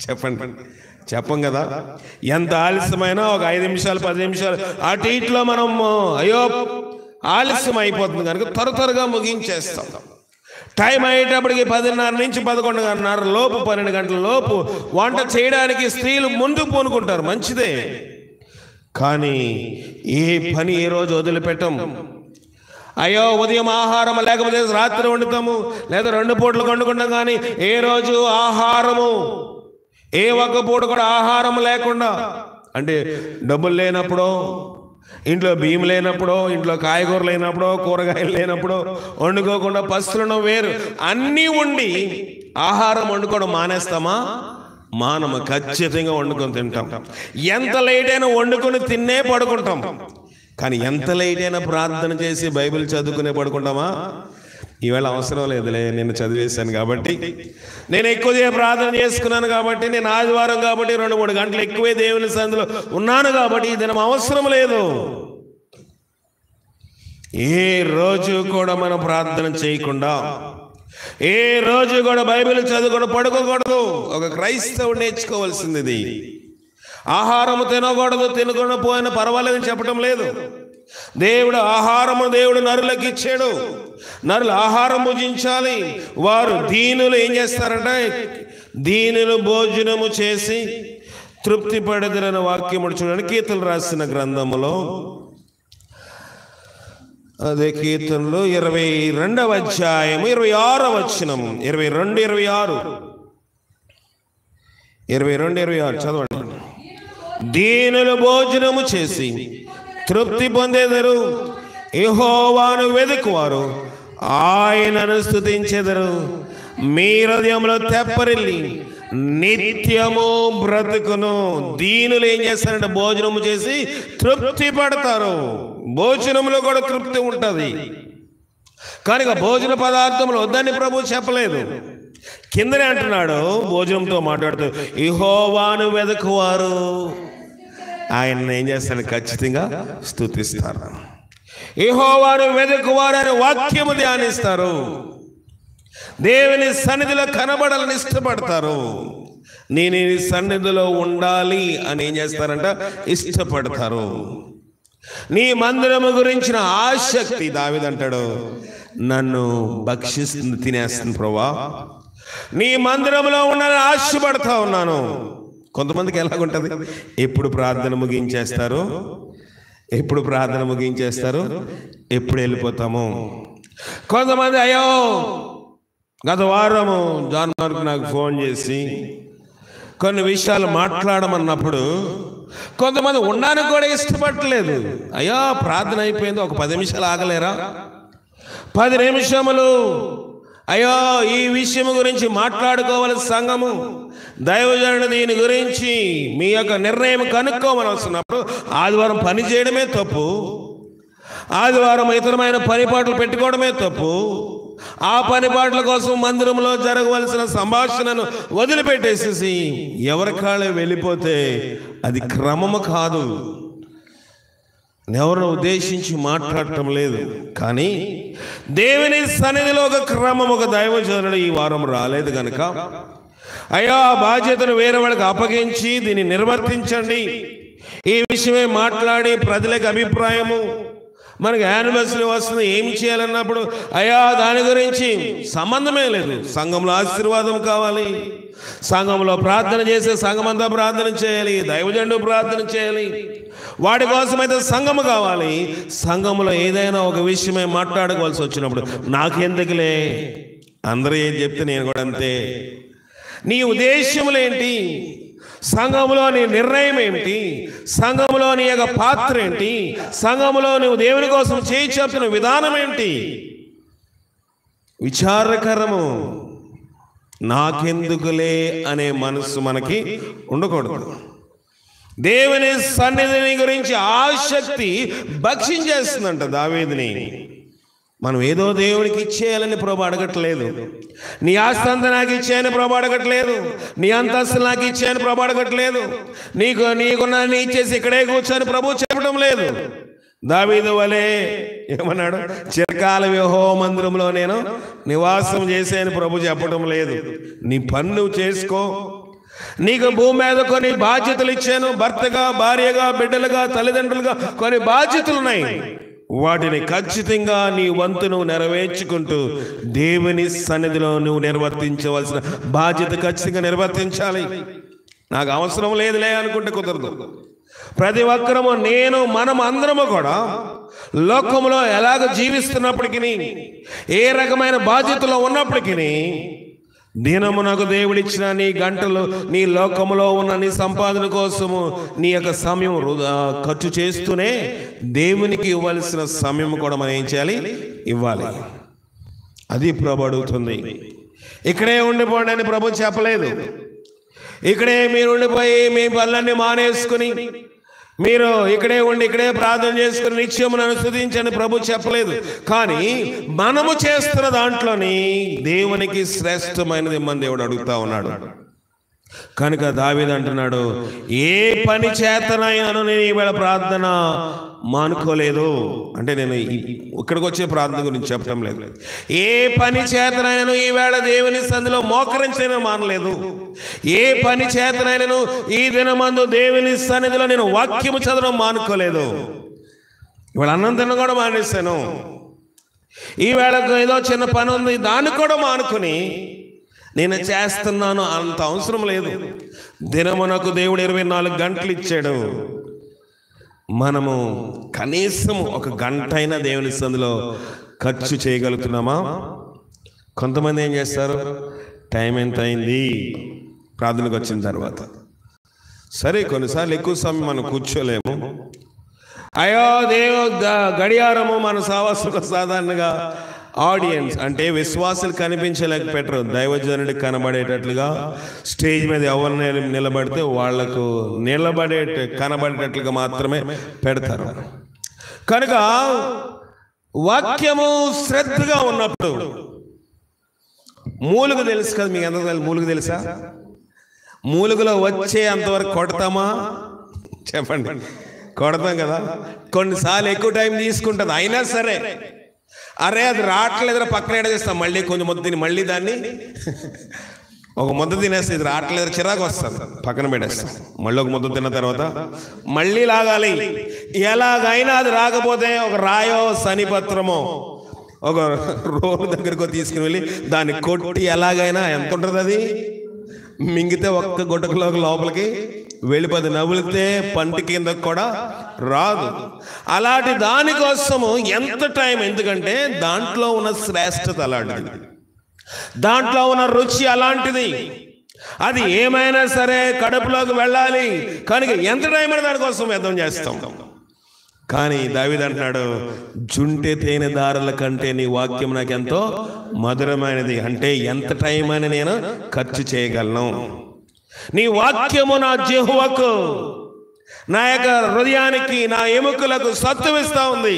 చెప్పండి, చెప్పం కదా. ఎంత ఆలస్యమైనా ఒక 5 నిమిషాలు 10 నిమిషాలు అటు ఇట్లో మనం అయ్యో ఆలస్యం అయిపోతుంది కనుక త్వరగా ముగించేస్తాం. టైం అయ్యేటప్పటికి 10:30 నుంచి 11:30 లోపు 12 గంటల లోపు వంట చేయడానికి స్త్రీలు ముందు పూనుకుంటారు. మంచిదే, కానీ ఏ పని ఏ రోజు వదిలిపెట్టం. అయ్యో ఉదయం ఆహారం లేకపోతే రాత్రి వండుతాము, లేదా 2 పూటలు వండుకుంటాం. కానీ ఏ రోజు ఆహారము, ఏ ఒక్క పూట కూడా ఆహారం లేకుండా, అంటే డబ్బులు లేనప్పుడు, ఇంట్లో బియ్యం లేనప్పుడు, ఇంట్లో కాయగూరలు లేనప్పుడు, కూరగాయలు లేనప్పుడు వండుకోకుండా పస్తులను వేరు అన్నీ ఉండి ఆహారం వండుకోవడం మానేస్తామా? మానము. ఖచ్చితంగా వండుకొని తింటాం. ఎంత లేట్ అయినా వండుకొని తిన్నే పడుకుంటాం. కానీ ఎంత లేట్ అయినా ప్రార్థన చేసి బైబిల్ చదువుకునే పడుకుంటామా? ఈవేళ అవసరం లేదులే, నేను చదివేశాను కాబట్టి, నేను ఎక్కువ ప్రార్థన చేసుకున్నాను కాబట్టి, నేను ఆదివారం కాబట్టి 2-3 గంటలు ఎక్కువే దేవుని సన్నిధిలో ఉన్నాను కాబట్టి ఈ దినం అవసరం లేదు. ఏ రోజు కూడా మనం ప్రార్థన చేయకుండా, ఏ రోజు కూడా బైబిల్ చదువుకుండా పడుకోకూడదు. ఒక క్రైస్తవుడు నేర్చుకోవాల్సింది ఇది. ఆహారము తినకూడదు, తినకుండా పోయినా పర్వాలేదని చెప్పడం లేదు. దేవుడు ఆహారము దేవుడు నరులకు ఇచ్చాడు. నరులు ఆహారం భుజించాలి. వారు దీనులు ఏం చేస్తారంటే, దీనులు భోజనము చేసి తృప్తి పడదురని వాక్యముడు చూడండి. కీర్తనలు రాసిన గ్రంథములో, అదే కీర్తనలు 22వ అధ్యాయము 26వ వచనం, 22-26 చదవండి. దీనులు భోజనము చేసి తృప్తి పొందేదరు, యెహోవాను వెదుకువారు ఆయనను స్తుతించెదరు. మీ హృదయంలో తెప్పరిల్లి నిత్యము బ్రతుకును. దీనులు ఏం చేస్తారంటే భోజనము చేసి తృప్తి పడతారు. భోజనంలో కూడా తృప్తి ఉంటుంది. కనుక భోజన పదార్థములు వద్దని ప్రభు చెప్పలేదు. కిందనే అంటున్నాడు భోజనంతో మాట్లాడుతూ, యెహోవాను వెదకువారు ఆయన ఏం చేస్తాడు? ఖచ్చితంగా స్తుతిస్తారు. యెహోవాను వెదకువారు అనే వాక్యము ధ్యానిస్తారు. దేవుని సన్నిధిలో కనబడాలని ఇష్టపడతారు. నేను ఈ సన్నిధిలో ఉండాలి అని ఏం చేస్తారంట? ఇష్టపడతారు. నీ మందిరము గురించిన ఆసక్తి, దావీదు అంటాడు, నన్ను భక్షిస్తుంది, తినేస్తుంది ప్రభువా. నీ మందిరంలో ఉండాలని ఆశపడతా ఉన్నాను. కొంతమందికి ఎలాగుంటుంది? ఎప్పుడు ప్రార్థన ముగించేస్తారు, ఎప్పుడు వెళ్ళిపోతాము. కొంతమంది అయ్యో గత వారము జాన్ మార్క్ నాకు ఫోన్ చేసి కొన్ని విషయాలు మాట్లాడమన్నప్పుడు కొంతమంది ఉండడానికి కూడా ఇష్టపడలేదు. అయ్యో ప్రార్థన అయిపోయింది, ఒక 10 నిమిషాలు ఆగలేరా? 10 నిమిషములు అయ్యో ఈ విషయం గురించి మాట్లాడుకోవాలి సంఘము, దైవజనుడు దీని గురించి మీ యొక్క నిర్ణయం కనుక్కోమని వస్తున్నప్పుడు ఆదివారం పని చేయడమే తప్పు, ఆదివారం ఇతరమైన పనిపాట్లు పెట్టుకోవడమే తప్పు. ఆ పనిపాట్ల కోసం మందిరంలో జరగవలసిన సంభాషణను వదిలిపెట్టేసేసి ఎవరి కాళ్ళే వెళ్ళిపోతే అది క్రమము కాదు. ఎవరిని ఉద్దేశించి మాట్లాడటం లేదు, కానీ దేవుని సన్నిధిలో ఒక క్రమం, ఒక దైవజనుడు ఈ వారం రాలేదు కనుక అయ్యా ఆ బాధ్యతను వేరే వాళ్ళకి అప్పగించి దీన్ని నిర్వర్తించండి, ఈ విషయమే మాట్లాడి ప్రజలకు అభిప్రాయము, మనకి యానివర్సరీ వస్తుంది ఏం చేయాలన్నప్పుడు అయ్యా దాని గురించి సంబంధమే లేదు. సంఘంలో ఆశీర్వాదం కావాలి, సంఘంలో ప్రార్థన చేసే సంఘం అంతా ప్రార్థన చేయాలి, దైవజనుడు ప్రార్థన చేయాలి, వాడి కోసమైతే సంఘము కావాలి. సంఘంలో ఏదైనా ఒక విషయమే మాట్లాడుకోవాల్సి వచ్చినప్పుడు నాకెందుకులే, అందరూ ఏం చెప్తే నేను కూడా అంతే. నీ ఉద్దేశములేంటి? సంఘములో నీ నిర్ణయం ఏమిటి? సంఘములో నీ యొక్క పాత్ర ఏంటి? సంఘములో నువ్వు దేవుని కోసం చేయి చెప్తున్న విధానం ఏంటి? విచారకరము. నాకెందుకులే అనే మనసు మనకి ఉండకూడదు. దేవుని సన్నిధిని గురించి ఆసక్తి భక్షించేస్తుందంట దావీదుని. మనం ఏదో దేవునికి ఇచ్చేయాలని ప్రభు అడగట్లేదు, నీ ఆస్తి అంతా నాకు ఇచ్చేయని ప్రభు అడగట్లేదు, నీ అంతస్తు నాకు ఇచ్చేయని ప్రభు అడగట్లేదు, నీకున్న నీ ఇచ్చేసి ఇక్కడే కూర్చొని ప్రభు చెప్పడం లేదు. దావీదు వలే ఏమన్నాడు? చిరకాల యెహోవా మందిరంలో నేను నివాసం చేసేయని ప్రభు చెప్పడం లేదు. నీ పని నువ్వు చేసుకో, నీకు భూమి మీద కొన్ని బాధ్యతలు ఇచ్చాను, భర్తగా, భార్యగా, బిడ్డలుగా, తల్లిదండ్రులుగా కొన్ని బాధ్యతలు ఉన్నాయి. వాటిని ఖచ్చితంగా నీ వంతు నువ్వు నెరవేర్చుకుంటూ దేవుని సన్నిధిలో నువ్వు నిర్వర్తించవలసిన బాధ్యత ఖచ్చితంగా నిర్వర్తించాలి. నాకు అవసరం లేదులే అనుకుంటే కుదరదు. ప్రతి ఒక్కరము, నేను, మనం అందరము కూడా లోకములో ఎలాగ జీవిస్తున్నప్పటికీ, ఏ రకమైన బాధ్యతలో ఉన్నప్పటికీ, దినమునకు దేవుడిచ్చిన నీ గంటలు, నీ లోకములో ఉన్న నీ సంపాదన కోసము నీ యొక్క సమయం ఖర్చు చేస్తూనే దేవునికి ఇవ్వాల్సిన సమయం కూడా మనం ఏం చేయాలి? ఇవ్వాలి. అది ప్రభు అడుగుతుంది. ఇక్కడే ఉండిపోండి అని ప్రభు చెప్పలేదు. ఇక్కడే మీరు ఉండిపోయి మీ పనులన్నీ మానేసుకుని మీరు ఇక్కడే ఉండి ఇక్కడే ప్రార్థన చేసుకుని నిత్యమును అనుసరించని ప్రభు చెప్పలేదు. కానీ మనము చేస్తున్న దాంట్లోని దేవునికి శ్రేష్టమైనది మన దేవుడు అడుగుతా ఉన్నాడు. కనుక దావీదు అంటున్నాడు, ఏ పని చేతనైనాను నేను ఈవేళ ప్రార్థన మానుకోలేదు. అంటే నేను ఇక్కడికి వచ్చే ప్రార్థన గురించి చెప్పడం లేదు. ఏ పని చేతనైనాను ఈవేళ దేవుని సన్నిధిలో మోకరించైనా మానలేదు. ఏ పని చేతనైనాను ఈ దినమందు దేవుని సన్నిధిలో నేను వాక్యము చదవడం మానుకోలేదు. ఇవాళ అన్నం తిన్న కూడా మానేశాను. ఈవేళకు ఏదో చిన్న పని ఉంది, దాన్ని కూడా మానుకుని నేను చేస్తున్నాను. అంత అవసరం లేదు. దినమునకు దేవుడు 24 గంటలు ఇచ్చాడు. మనము కనీసం 1 గంట అయినా దేవుని సన్నిధిలో ఖర్చు చేయగలుగుతున్నామా? కొంతమంది ఏం చేస్తారు? టైం ఎంత అయింది ప్రార్థనకు వచ్చిన తర్వాత, సరే కొన్నిసార్లు ఎక్కువ సమయం మనం కూర్చోలేము. అయ్యో గడియారము మన సావాసులకు సాధారణంగా ఆడియన్స్ అంటే విశ్వాసులు కనిపించలేక పెట్టరు. దైవజనుడికి కనబడేటట్లుగా స్టేజ్ మీద ఎవరు నిలబడితే వాళ్లకు కనబడేటట్లుగా మాత్రమే పెడతారు. కనుక వాక్యము శ్రద్ధగా ఉన్నప్పుడు మూలుగు తెలుసు కదా మీకు, ఎంత మూలుగు తెలుసా? మూలుగులో వచ్చే అంతవరకు కొడతామా? చెప్పండి, కొడతాం కదా. కొన్నిసార్లు ఎక్కువ టైం తీసుకుంటుంది, అయినా సరే అరే అది రావట్లేదురా పక్కన ఎడేస్తాం, మళ్ళీ కొంచెం ముద్ద తిని మళ్ళీ దాన్ని ఒక ముద్ద తినేస్తే ఇది రావట్లేదు చిరాకు వస్తుంది, పక్కన పెట్టేస్తాం. మళ్ళీ ఒక ముద్ద తిన్న తర్వాత మళ్ళీ లాగాలి. ఎలాగైనా అది రాకపోతే ఒక రాయో శనిపత్రమో ఒక రోడ్డు దగ్గరకు తీసుకుని వెళ్ళి దాన్ని కొట్టి ఎలాగైనా ఎంత ఉంటుంది అది మింగితే ఒక్క గుట్టకులో లోపలికి వెళ్ళిపోతుంది, నవ్వులితే పంటి కింద కూడా రాదు. అలాంటి దానికోసము ఎంత టైం, ఎందుకంటే దాంట్లో ఉన్న శ్రేష్టత అలాంటిది, దాంట్లో ఉన్న రుచి అలాంటిది. అది ఏమైనా సరే కడుపులోకి వెళ్ళాలి కనుక ఎంత టైం అయినా దానికోసం వ్యర్థం చేస్తాం. కానీ దావీదు అంటున్నాడు, జుంటె తేనె దారుల కంటే నీ వాక్యం నాకు ఎంతో మధురమైనది. అంటే ఎంత టైం అని నేను ఖర్చు చేయగలను. నీ వాక్యము నా జిహ్వకు, నా యొక్క హృదయానికి, నా ఎముకలకు సత్తువిస్తా ఉంది.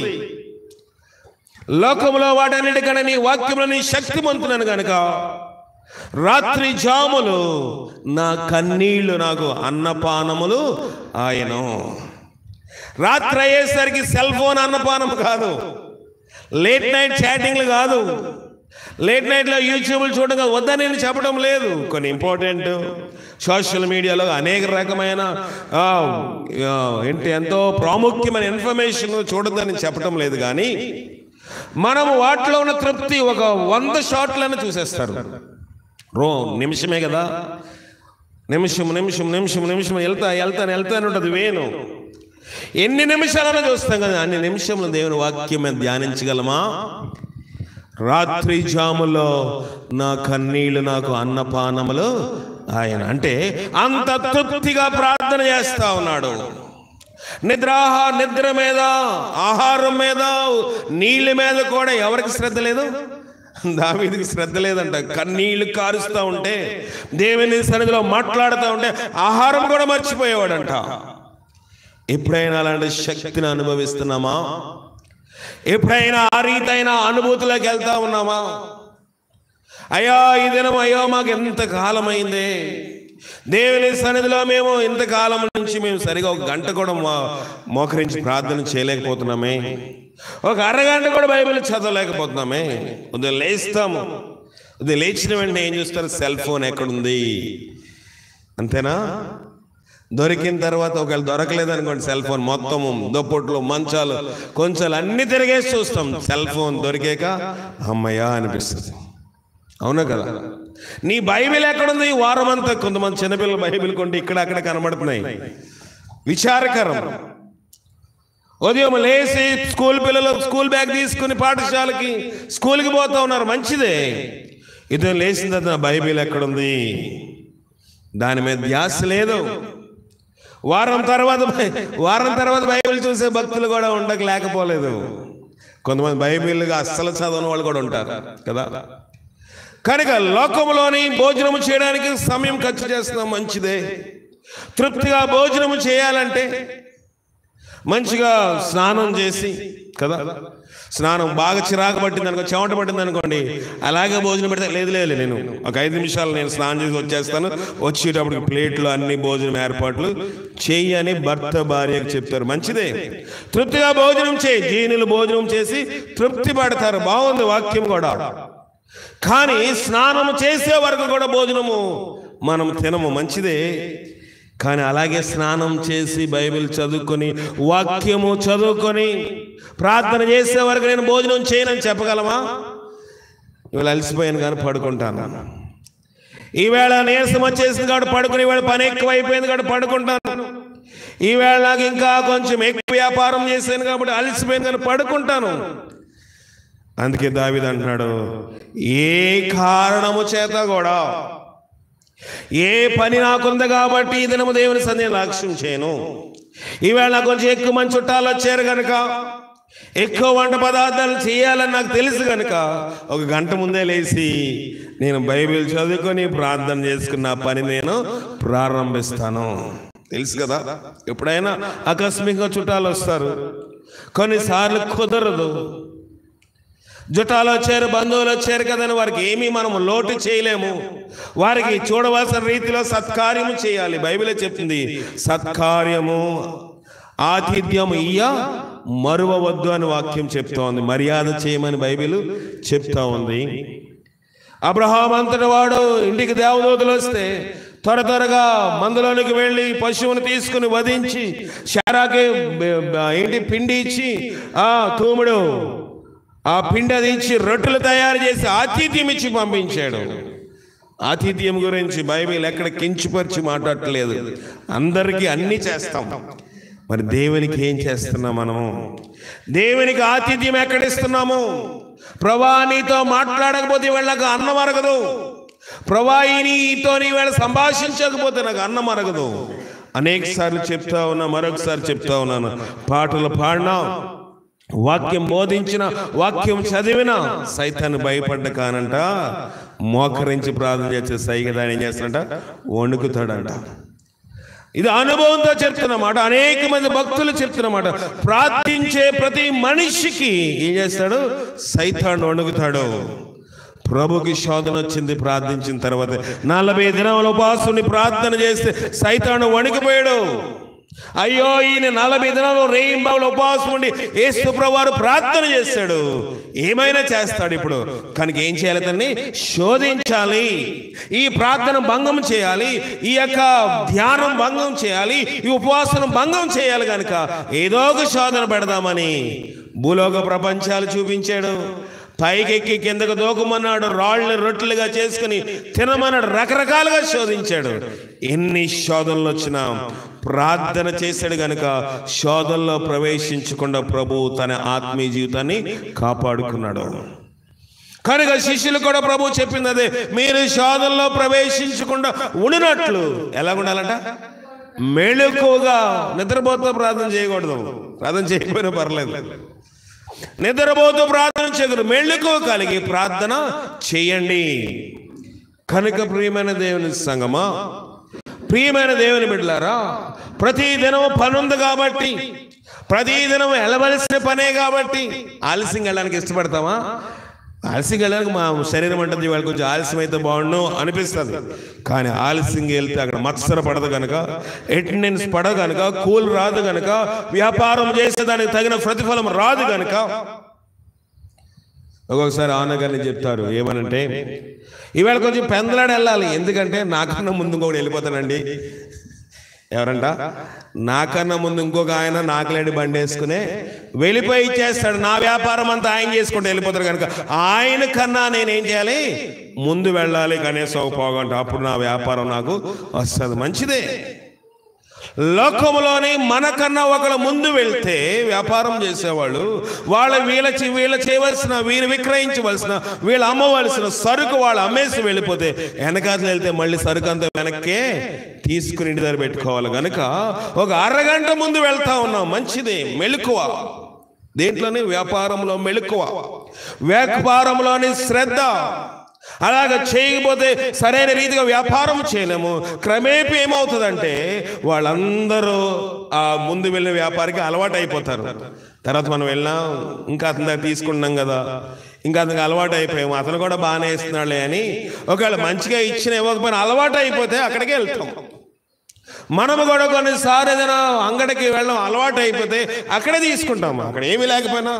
లోకములో వాటన్నిటికన్నా నీ వాక్యంలో నీ శక్తిమంతునను గనుక రాత్రి జాములు నా కన్నీళ్లు నాకు అన్నపానములు ఆయను. రాత్రి అయ్యేసరికి సెల్ ఫోన్ అన్నపానం కాదు, లేట్ నైట్ చాటింగ్లు కాదు, లేట్ నైట్లో యూట్యూబ్లు చూడడం కాదు, వద్దని నేను చెప్పడం లేదు. కొన్ని ఇంపార్టెంట్ సోషల్ మీడియాలో అనేక రకమైన ఎంతో ప్రాముఖ్యమైన ఇన్ఫర్మేషన్ చూడొద్దని చెప్పడం లేదు. కానీ మనము వాటిలో ఉన్న తృప్తి ఒక 100 షాట్లను చూసేస్తారు. నిమిషమే కదా, నిమిషం నిమిషం నిమిషం నిమిషం వెళ్తాను ఉంటుంది వేణు. ఎన్ని నిమిషాలను చూస్తాం కదా, అన్ని నిమిషంలో దేవుని వాక్యం ధ్యానించగలమా? రాత్రి జాములో నా కన్నీళ్లు నాకు అన్నపానములు ఆయన. అంటే అంత తృప్తిగా ప్రార్థన చేస్తా ఉన్నాడు. నిద్ర మీద, ఆహారం మీద, నీళ్ళ మీద కూడా ఎవరికి శ్రద్ధ లేదు? దావీదుకి శ్రద్ధ లేదంట. కన్నీళ్లు కారుస్తూ ఉంటే, దేవుని సన్నిధిలో మాట్లాడుతూ ఉంటే ఆహారం కూడా మర్చిపోయేవాడంట. ఎప్పుడైనా అలాంటి శక్తిని అనుభవిస్తున్నామా? ఎప్పుడైనా ఆ రీతైన అనుభూతిలోకి వెళ్తా ఉన్నామా? అయ్యో ఈ దినం, అయ్యో మాకు ఎంత కాలం అయింది దేవుని సన్నిధిలో, మేము ఇంతకాలం నుంచి మేము సరిగా ఒక గంట కూడా మోకరించి ప్రార్థన చేయలేకపోతున్నామే, ఒక అరగంట కూడా బైబిల్ చదవలేకపోతున్నామే. ఉదయం లేస్తాము, ఉదయం లేచిన వెంటనే ఏం చూస్తారు? సెల్ ఫోన్ ఎక్కడుంది, అంతేనా? దొరికిన తర్వాత ఒకవేళ దొరకలేదనుకోండి, సెల్ ఫోన్ మొత్తము దుప్పట్లు, మంచాలు, కొంచెం అన్ని తిరిగేసి చూస్తాం. సెల్ ఫోన్ దొరికాక అమ్మయ్యా అనిపిస్తుంది. అవునా కదా? నీ బైబిల్ ఎక్కడుంది? ఈ వారం అంతా కొంతమంది చిన్నపిల్లలు బైబిల్ కొంటే ఇక్కడ అక్కడ కనబడుతున్నాయి. విచారకరం. ఉదయం లేచి స్కూల్ పిల్లలు స్కూల్ బ్యాగ్ తీసుకుని పాఠశాలకి స్కూల్కి పోతా ఉన్నారు, మంచిదే. ఇదో లేచిన తర్వాత నా బైబిల్ ఎక్కడుంది, దాని మీద ధ్యాస లేదు. వారం తర్వాత బైబిల్ చూసే భక్తులు కూడా ఉండలేకపోలేదు. కొంతమంది బైబిల్గా అస్సలు చదవని వాళ్ళు కూడా ఉంటారు కదా. కనుక లోకంలోని భోజనము చేయడానికి సమయం ఖర్చు చేస్తున్నాం, మంచిదే. తృప్తిగా భోజనము చేయాలంటే మంచిగా స్నానం చేసి కదా, స్నానం బాగా చిరాకు పట్టింది అనుకో, చెమట పట్టింది అనుకోండి, అలాగే భోజనం పెడితే లేదు నేను ఒక 5 నిమిషాలు నేను స్నానం చేసి వచ్చేస్తాను, వచ్చేటప్పటికి ప్లేట్లు అన్ని భోజనం ఏర్పాట్లు చెయ్యి అని భర్త భార్యకు చెప్తారు, మంచిదే. తృప్తిగా భోజనం చేయి. జీనులు భోజనం చేసి తృప్తి పడతారు, బాగుంది వాక్యం కూడా. కానీ స్నానం చేసే వరకు కూడా భోజనము మనం తినము, మంచిదే. కానీ అలాగే స్నానం చేసి బైబిల్ చదువుకొని వాక్యము చదువుకొని ప్రార్థన చేసే వరకు నేను భోజనం చేయనని చెప్పగలమా? ఇవాళ అలసిపోయాను కానీ పడుకుంటాను, ఈవేళ నీరసం వచ్చేసింది కాబట్టి పడుకుని, ఈవేళ పని ఎక్కువ అయిపోయింది కాబట్టి పడుకుంటాను, ఈవేళ నాకు ఇంకా కొంచెం ఎక్కువ వ్యాపారం చేశాను కాబట్టి అలసిపోయింది కానీ పడుకుంటాను. అందుకే దావీదు అంటున్నాడు, ఏ కారణము చేత కూడా, ఏ పని నాకుంది కాబట్టి ఈ దినము దేవుని సన్నిధిని లక్ష్యం చేయను. ఈవేళ నాకు కొంచెం ఎక్కువ మంది చుట్టాలు వచ్చారు కనుక, ఎక్కువ వంట పదార్థాలు చేయాలని నాకు తెలుసు కనుక, ఒక గంట ముందే లేచి నేను బైబిల్ చదువుకొని ప్రార్థన చేసుకున్న పని నేను ప్రారంభిస్తాను. తెలుసు కదా, ఎప్పుడైనా ఆకస్మికంగా చుట్టాలు వస్తారు, కొన్నిసార్లు కుదరదు. జుటాలు వచ్చారు, బంధువులు వచ్చారు కదని వారికి ఏమీ మనం లోటు చేయలేము. వారికి చూడవలసిన రీతిలో సత్కార్యము చేయాలి. బైబిలే చెప్తుంది, సత్కార్యము ఆతిథ్యం మరువవద్దు అని వాక్యం చెప్తా ఉంది. మర్యాద చేయమని బైబిల్ చెప్తా ఉంది. అబ్రహాం అంతటి వాడు ఇంటికి దేవదూతలు వస్తే త్వరగా మందులోనికి వెళ్ళి పశువుని తీసుకుని వధించి శారాకి పిండి ఇచ్చి తూముడు ఆ పిండి అది ఇచ్చి రొట్టెలు తయారు చేసి ఆతిథ్యం ఇచ్చి పంపించాడు. ఆతిథ్యం గురించి బైబిల్ ఎక్కడ కించపరిచి మాట్లాడట్లేదు. అందరికీ అన్నీ చేస్తాం. మరి దేవునికి ఏం చేస్తున్నాం మనము? దేవునికి ఆతిథ్యం ఎక్కడిస్తున్నాము? ప్రభా నీతో మాట్లాడకపోతే వీళ్ళకి అన్నం అరగదు. ప్రభా నీతో వీళ్ళ సంభాషించకపోతే నాకు అన్నం అరగదు. అనేక సార్లు చెప్తా ఉన్నా, మరొకసారి చెప్తా ఉన్నాను. పాటలు పాడినా, వాక్యం బోధించిన, వాక్యం చదివిన సైతాన్ని భయపడ్డ కానంట మోకరించి ప్రార్థన చేసే సైగదాన్ని ఏం చేస్తాడంట? వణుకుతాడంట. ఇది అనుభవంతో చెప్తున్నమాట. అనేక మంది భక్తులు చెప్తున్నమాట. ప్రార్థించే ప్రతి మనిషికి ఏం చేస్తాడు? సైతాను వణుకుతాడు. ప్రభుకి శోధన వచ్చింది ప్రార్థించిన తర్వాత. 40 దినాల ఉపవాసుని ప్రార్థన చేస్తే సైతాను వణికిపోయాడు. అయ్యో ఈయన 40 దినాలు రేయింబావులు ఉపవాసం ఉండి యేసు ప్రభువారు ప్రార్థన చేస్తాడు, ఏమైనా చేస్తాడు ఇప్పుడు. కనుక ఏం చేయాలి? తన్ని శోధించాలి, ఈ ప్రార్థన భంగం చేయాలి, ఈ యొక్క ధ్యానం భంగం చేయాలి, ఈ ఉపవాసం భంగం చేయాలి. కనుక ఏదో ఒక శోధన పెడదామని భూలోక ప్రపంచాలు చూపించాడు. పైకెక్కి కిందకు దూకమన్నాడు, రాళ్ళని రొట్టెలుగా చేసుకుని తినమన్నాడు, రకరకాలుగా శోధించాడు. ఎన్ని శోధనలు వచ్చినా ప్రార్థన చేశాడు గనుక శోధనలో ప్రవేశించకుండా ప్రభు తన ఆత్మీయ జీవితాన్ని కాపాడుకున్నాడు. కనుక శిష్యులు కూడా ప్రభు చెప్పింది అదే, మీరు శోధనలో ప్రవేశించకుండా ఉండినట్లు ఎలా ఉండాలంట? మెళుకువగా. నిద్రపోతూ ప్రార్థన చేయకూడదు. ప్రార్థన చేయకపోయినా పర్లేదు, నిద్రపోతూ ప్రార్థన చేయకూడదు. మెళుకువ కలిగి ప్రార్థన చేయండి. కనుక ప్రియమైన దేవుని సంగమా, ప్రియమైన దేవుని బిడ్డలారా, ప్రతి దినం పని ఉంది కాబట్టి, ప్రతి దినం వెళ్ళవలసిన పనే కాబట్టి ఆలస్యం వెళ్ళడానికి ఇష్టపడతామా? ఆలస్యం వెళ్ళడానికి మా శరీరం అంటుంది వాళ్ళకి కొంచెం ఆలస్యం అయితే బాగుండు అనిపిస్తుంది. కానీ ఆలస్యంగా వెళ్తే అక్కడ మత్సర పడదు కనుక, అటెండెన్స్ పడదు కనుక, కూల్ రాదు కనుక, వ్యాపారం చేసేదానికి తగిన ప్రతిఫలం రాదు కనుక. ఒక్కొక్కసారి ఆనగారిని చెప్తారు ఏమనంటే, ఈవేళ కొంచెం పెందలాడి వెళ్ళాలి, ఎందుకంటే నాకన్నా ముందు ఇంకొకటి వెళ్ళిపోతానండి. ఎవరంట? నాకన్నా ముందు ఇంకొక ఆయన నాకులేడి బండి వేసుకునే వెళ్ళిపోయి ఇచ్చేస్తాడు. నా వ్యాపారం అంతా ఆయన చేసుకుంటూ వెళ్ళిపోతాడు కనుక ఆయన కన్నా నేనేం చేయాలి? ముందు వెళ్ళాలి కనీసం ఒక పోగంట, అప్పుడు నా వ్యాపారం నాకు వస్తుంది. మంచిదే. లోకములోని మనకన్నా ఒకళ్ళ ముందు వెళ్తే వ్యాపారం చేసేవాళ్ళు వీళ్ళ చేయవలసిన, వీళ్ళు విక్రయించవలసిన, వీళ్ళు అమ్మవలసిన సరుకు వాళ్ళు అమ్మేసి వెళ్ళిపోతే వెనకాతలు వెళ్తే మళ్ళీ సరుకు అంతా వెనక్కే తీసుకుని ఇంటి దగ్గర పెట్టుకోవాలి. కనుక ఒక అరగంట ముందు వెళ్తా ఉన్నాం, మంచిదే. మెళుకువ. దేంట్లోనే? వ్యాపారంలో మెళుకువ, వ్యాపారంలోని శ్రద్ధ. అలాగ చేయకపోతే సరైన రీతిగా వ్యాపారం చేయలేము. క్రమేపీ ఏమవుతుందంటే వాళ్ళందరూ ఆ ముందు వెళ్ళిన వ్యాపారికి అలవాటు అయిపోతారు. తర్వాత మనం వెళ్ళాం, ఇంకా అతని దగ్గర తీసుకున్నాం కదా, ఇంకా అతనికి అలవాటు అయిపోయాము, అతను కూడా బాగానే ఇస్తున్నాడులే అని ఒకవేళ మంచిగా ఇచ్చిన ఇవ్వకపోయినా అలవాటు అయిపోతే అక్కడికి వెళ్తాం. మనము కూడా కొన్నిసార్లు ఏదైనా అంగడికి వెళ్ళడం అలవాటు అయిపోతే అక్కడే తీసుకుంటాము. అక్కడ ఏమీ లేకపోయినా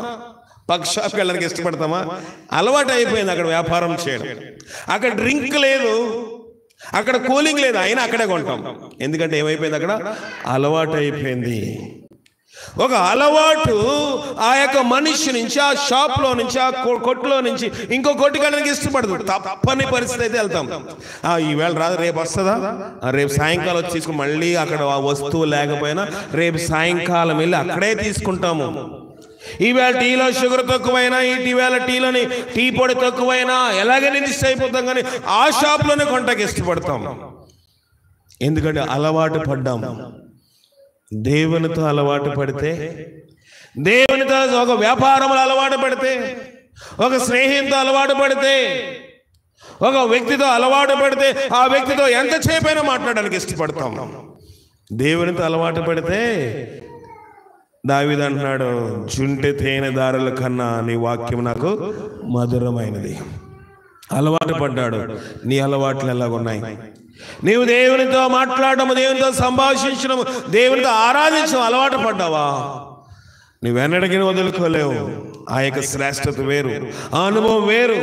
పక్క షాప్కి వెళ్ళడానికి ఇష్టపడతామా? అలవాటు అయిపోయింది అక్కడ వ్యాపారం చేయడం. అక్కడ డ్రింక్ లేదు, అక్కడ కూలింగ్ లేదు, అయినా అక్కడే కొంటాం. ఎందుకంటే ఏమైపోయింది? అక్కడ అలవాటు అయిపోయింది. ఒక అలవాటు ఆ యొక్క మనిషి నుంచి, ఆ షాప్లో నుంచి, ఆ కొట్టులో నుంచి ఇంకో కొట్టుకు వెళ్ళడానికి ఇష్టపడదు. తప్పని పరిస్థితి అయితే వెళ్తాం. ఈవేళ రాదు, రేపు వస్తుందా, రేపు సాయంకాలం వచ్చి తీసుకుని మళ్ళీ అక్కడ ఆ వస్తువు లేకపోయినా రేపు సాయంకాలం వెళ్ళి అక్కడే తీసుకుంటాము. ఈవేళ టీలో షుగర్ తక్కువైనా, ఈవేళ టీలోని టీ పొడి తక్కువైనా ఎలాగైనా మిస్ అయిపోతాం, కానీ ఆ షాప్లోనే కొంటకి ఇష్టపడతాం. ఎందుకంటే అలవాటు పడ్డాం. దేవునితో అలవాటు పడితే, దేవునితో ఒక వ్యాపారంలో అలవాటు పడితే, ఒక స్నేహితుతో అలవాటు పడితే, ఒక వ్యక్తితో అలవాటు పడితే ఆ వ్యక్తితో ఎంతసేపైనా మాట్లాడడానికి ఇష్టపడతాం. దేవునితో అలవాటు పడితే దావీదు అంటున్నాడు, జుంటె తేనె దారుల కన్నా నీ వాక్యం నాకు మధురమైనది. అలవాటు పడ్డాడు. నీ అలవాట్లు ఎలాగున్నాయి? నీవు దేవునితో మాట్లాడము, దేవునితో సంభాషించడము, దేవునితో ఆరాధించడం అలవాటు పడ్డావా? నువ్వెన్నడికి వదులుకోలేవు. ఆ యొక్క శ్రేష్టత వేరు, ఆ అనుభవం వేరు.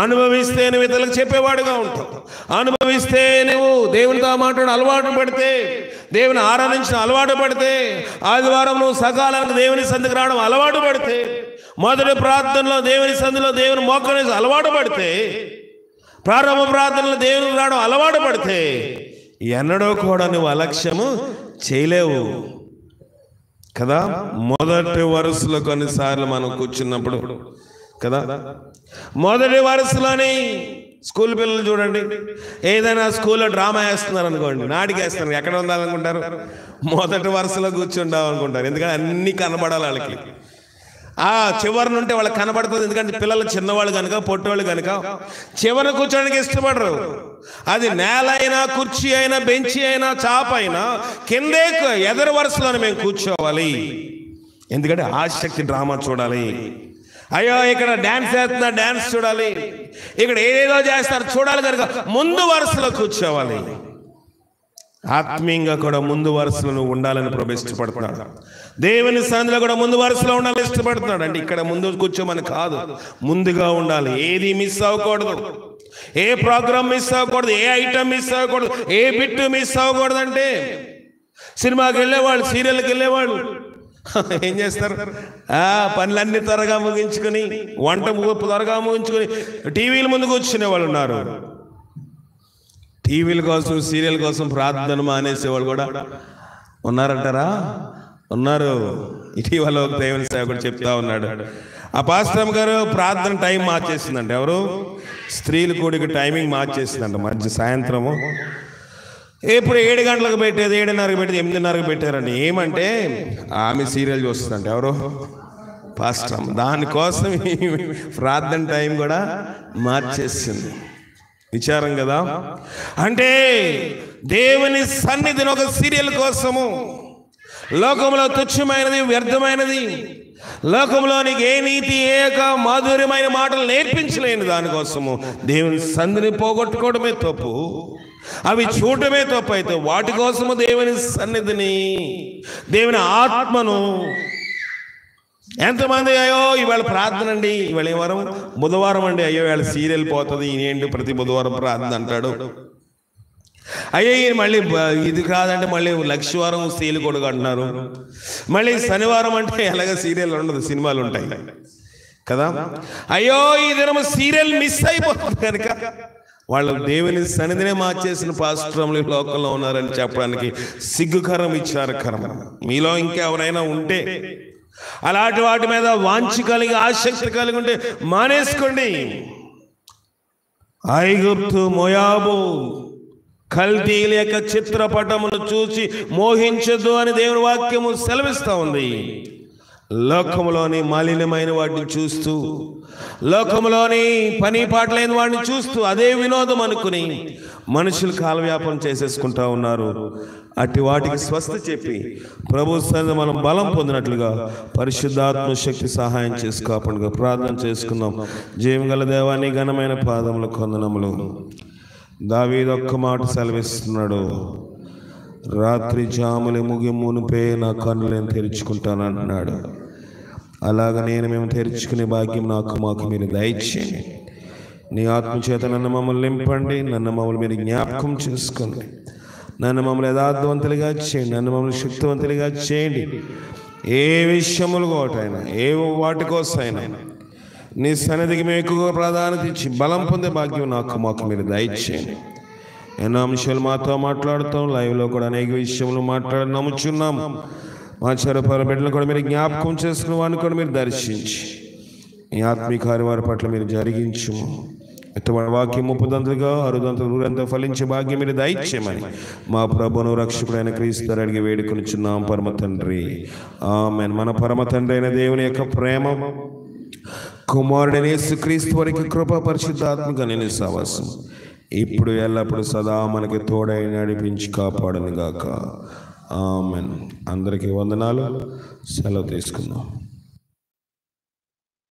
అనుభవిస్తే నువ్వు ఇతరులకు చెప్పేవాడుగా ఉంటావు. అనుభవిస్తే నువ్వు దేవునితో మాట్లాడిన అలవాటు పడితే, దేవుని ఆరాధించిన అలవాటు పడితే, ఆదివారం నువ్వు సకాలానికి దేవుని సంధికి రావడం అలవాటు పడితే, మొదటి ప్రార్థనలో దేవుని సంధిలో దేవుని మోకరించి అలవాటు పడితే, ప్రారంభ ప్రార్థనలో దేవునికి రావడం అలవాటు పడితే, ఎన్నడూ కూడా నువ్వు అలక్ష్యము చేయలేవు కదా. మొదటి వరుసలో కొన్నిసార్లు మనం కూర్చున్నప్పుడు కదా, మొదటి వరుసలోని స్కూల్ పిల్లలు చూడండి, ఏదైనా స్కూల్లో డ్రామా వేస్తున్నారు అనుకోండి, నాటికి వేస్తున్నారు, ఎక్కడ ఉండాలనుకుంటారు? మొదటి వరుసలో కూర్చుండాం అనుకుంటారు. ఎందుకంటే అన్నీ కనబడాలి వాళ్ళకి. ఆ చివరి నుంటే వాళ్ళకి కనబడుతుంది. ఎందుకంటే పిల్లలు చిన్నవాళ్ళు కనుక, పొట్టేవాళ్ళు కనుక చివరి కూర్చోడానికి ఇష్టపడరు. అది నేల అయినా, కుర్చీ అయినా, బెంచి అయినా, చాప అయినా కిందే ఎదరు వరుసలోనే మేము కూర్చోవాలి. ఎందుకంటే ఆసక్తి డ్రామా చూడాలి. అయ్యో ఇక్కడ డ్యాన్స్ చేస్తున్నా, డ్యాన్స్ చూడాలి, ఇక్కడ ఏదేదో చేస్తారు చూడాలి కనుక ముందు వరుసలో కూర్చోవాలి. ఆత్మీయంగా కూడా ముందు వరుసలో నువ్వు ఉండాలని ప్రభు ఇష్టపడుతున్నాడు. దేవుని సన్నిధిలో కూడా ముందు వరుసలో ఉండాలని ఇష్టపడుతున్నాడు. అంటే ఇక్కడ ముందు కూర్చోమని కాదు, ముందుగా ఉండాలి. ఏది మిస్ అవ్వకూడదు, ఏ ప్రోగ్రామ్ మిస్ అవ్వకూడదు, ఏ ఐటమ్ మిస్ అవ్వకూడదు, ఏ బిట్టు మిస్ అవ్వకూడదు. అంటే సినిమాకి వెళ్ళేవాళ్ళు, సీరియల్కి వెళ్ళేవాళ్ళు ఏం చేస్తారు? పనులన్నీ త్వరగా ముగించుకొని, వంట త్వరగా ముగించుకొని టీవీల ముందు కూర్చునే వాళ్ళు ఉన్నారు. టీవీల కోసం, సీరియల్ కోసం ప్రార్థన మానేసేవాళ్ళు కూడా ఉన్నారంటారా? ఉన్నారు. ఇటీవల ఒక దేవుని సేవకుడు చెప్తా ఉన్నాడు, ఆ పాస్టర్ గారు ప్రార్థన టైం మార్చేసిందంట. ఎవరు? స్త్రీల కూడికి టైమింగ్ మార్చేసిందంట. మధ్య సాయంత్రము ఇప్పుడు 7 గంటలకు పెట్టేది 7:30కి పెట్టేది 8:30కి పెట్టారండి. ఏమంటే ఆమె సీరియల్ చూస్తుందంట. ఎవరు? పాస్టర్. దానికోసం ప్రార్థన టైం కూడా మార్చేసింది. విచారం కదా. అంటే దేవుని సన్నిధిని ఒక సీరియల్ కోసము, లోకంలో తుచ్చమైనది, వ్యర్థమైనది, లోకంలోనికి ఏ నీతి, ఏ మాధుర్యమైన మాటలు నేర్పించలేని దానికోసము దేవుని సన్నిధిని పోగొట్టుకోవడమే తప్పు, అవి చూడటమే తప్పు. అయితే వాటి కోసము దేవుని సన్నిధిని, దేవుని ఆత్మను ఎంతమంది అయ్యో ఇవాళ ప్రార్థన అండి, ఇవాళ ఏ వారం? బుధవారం అండి. అయ్యో ఇవాళ సీరియల్ పోతుంది, ఈయనేంటి ప్రతి బుధవారం ప్రార్థన అంటాడు. అయ్యో మళ్ళీ ఇది కాదంటే మళ్ళీ లక్షవారం స్త్రీలు కొడుకు అంటున్నారు. మళ్ళీ శనివారం అంటే ఎలాగ సీరియల్ ఉండదు, సినిమాలు ఉంటాయి కదా. అయ్యో ఈ దినం సీరియల్ మిస్ అయిపోతుంది కనుక వాళ్ళు దేవుని సన్నిధినే మార్చేసిన పాస్టర్లు లోకంలో ఉన్నారని చెప్పడానికి సిగ్గుకరం, విచారకరం. మీలో ఇంకెవరైనా ఉంటే అలాంటి వాటి మీద వాంఛ కలిగి, ఆసక్తి కలిగి ఉంటే మానేసుకోండి. ఐగుప్తు, మోయాబు, కల్దీల యొక్క చిత్రపటమును చూసి మోహించదు అని దేవుని వాక్యము సెలవిస్తూ ఉంది. లోకములోని మాలిన్యమైన వాటిని చూస్తూ, లోకములోని పని పాటలైన వాటిని చూస్తూ అదే వినోదం అనుకుని మనుషులు కాలవ్యాపం చేసేసుకుంటా ఉన్నారు. అట్టి వాటికి స్వస్థ చెప్పి ప్రభు సన్నిధిలో మనం బలం పొందినట్లుగా పరిశుద్ధాత్మ శక్తి సహాయం చేసుకోకుండా ప్రార్థన చేసుకుందాం. జీవగల దేవాన్ని ఘనమైన పాదములకు వందనములు. దావీదు ఒక్క మాట సెలవిస్తున్నాడు, రాత్రి జాములు మునిపే నా కన్నులు నేను తెరుచుకుంటాను అంటున్నాడు. అలాగ మేము తెరుచుకునే భాగ్యం మాకు మీరు దయచేయండి. నీ ఆత్మచేత నన్ను మమ్మల్ని నింపండి, నన్ను మమ్మల్ని మీరు జ్ఞాపకం చేసుకోండి, నన్ను మమ్మల్ని యథార్థవంతులుగా చేయండి, నన్ను మమ్మల్ని శక్తివంతులుగా చేయండి. ఏ విషయములు కోటైనా, ఏ వాటి కోసమైనా నీ సన్నిధికి మేము ఎక్కువగా ప్రాధాన్యత ఇచ్చి బలం పొందే భాగ్యం మాకు మీరు దయచేయండి. ఎన్నో అంశాలు మాతో మాట్లాడుతాం, లైవ్లో కూడా అనేక విషయములు మాట్లాడి నమ్ముచున్నాము. మా చెరపర బిడ్డలు కూడా మీరు జ్ఞాపకం చేసుకున్న వాడిని కూడా మీరు దర్శించి ఈ ఆత్మీయ కార్యవారి పట్ల మీరు జరిగించుము. ఎటువంటి వాక్యం 30 60 100 ఫలించే భాగ్యం మీరు దయచేయమని మా ప్రభువును రక్షకుడైన క్రీస్తు అడిగి వేడుకొనిచున్నాం పరమ తండ్రి. ఆమేన్. మన పరమ తండ్రి అయిన దేవుని యొక్క ప్రేమ, కుమారుడైన యేసుక్రీస్తు వారికి కృప, పరిశుద్ధాత్మక నేను సహవాసం ఇప్పుడు ఎల్లప్పుడు సదా మనకి తోడై నడిపించి కాపాడును గాక. ఆమెన్. అందరికీ వందనాలు. సెలవు తీసుకుందాం.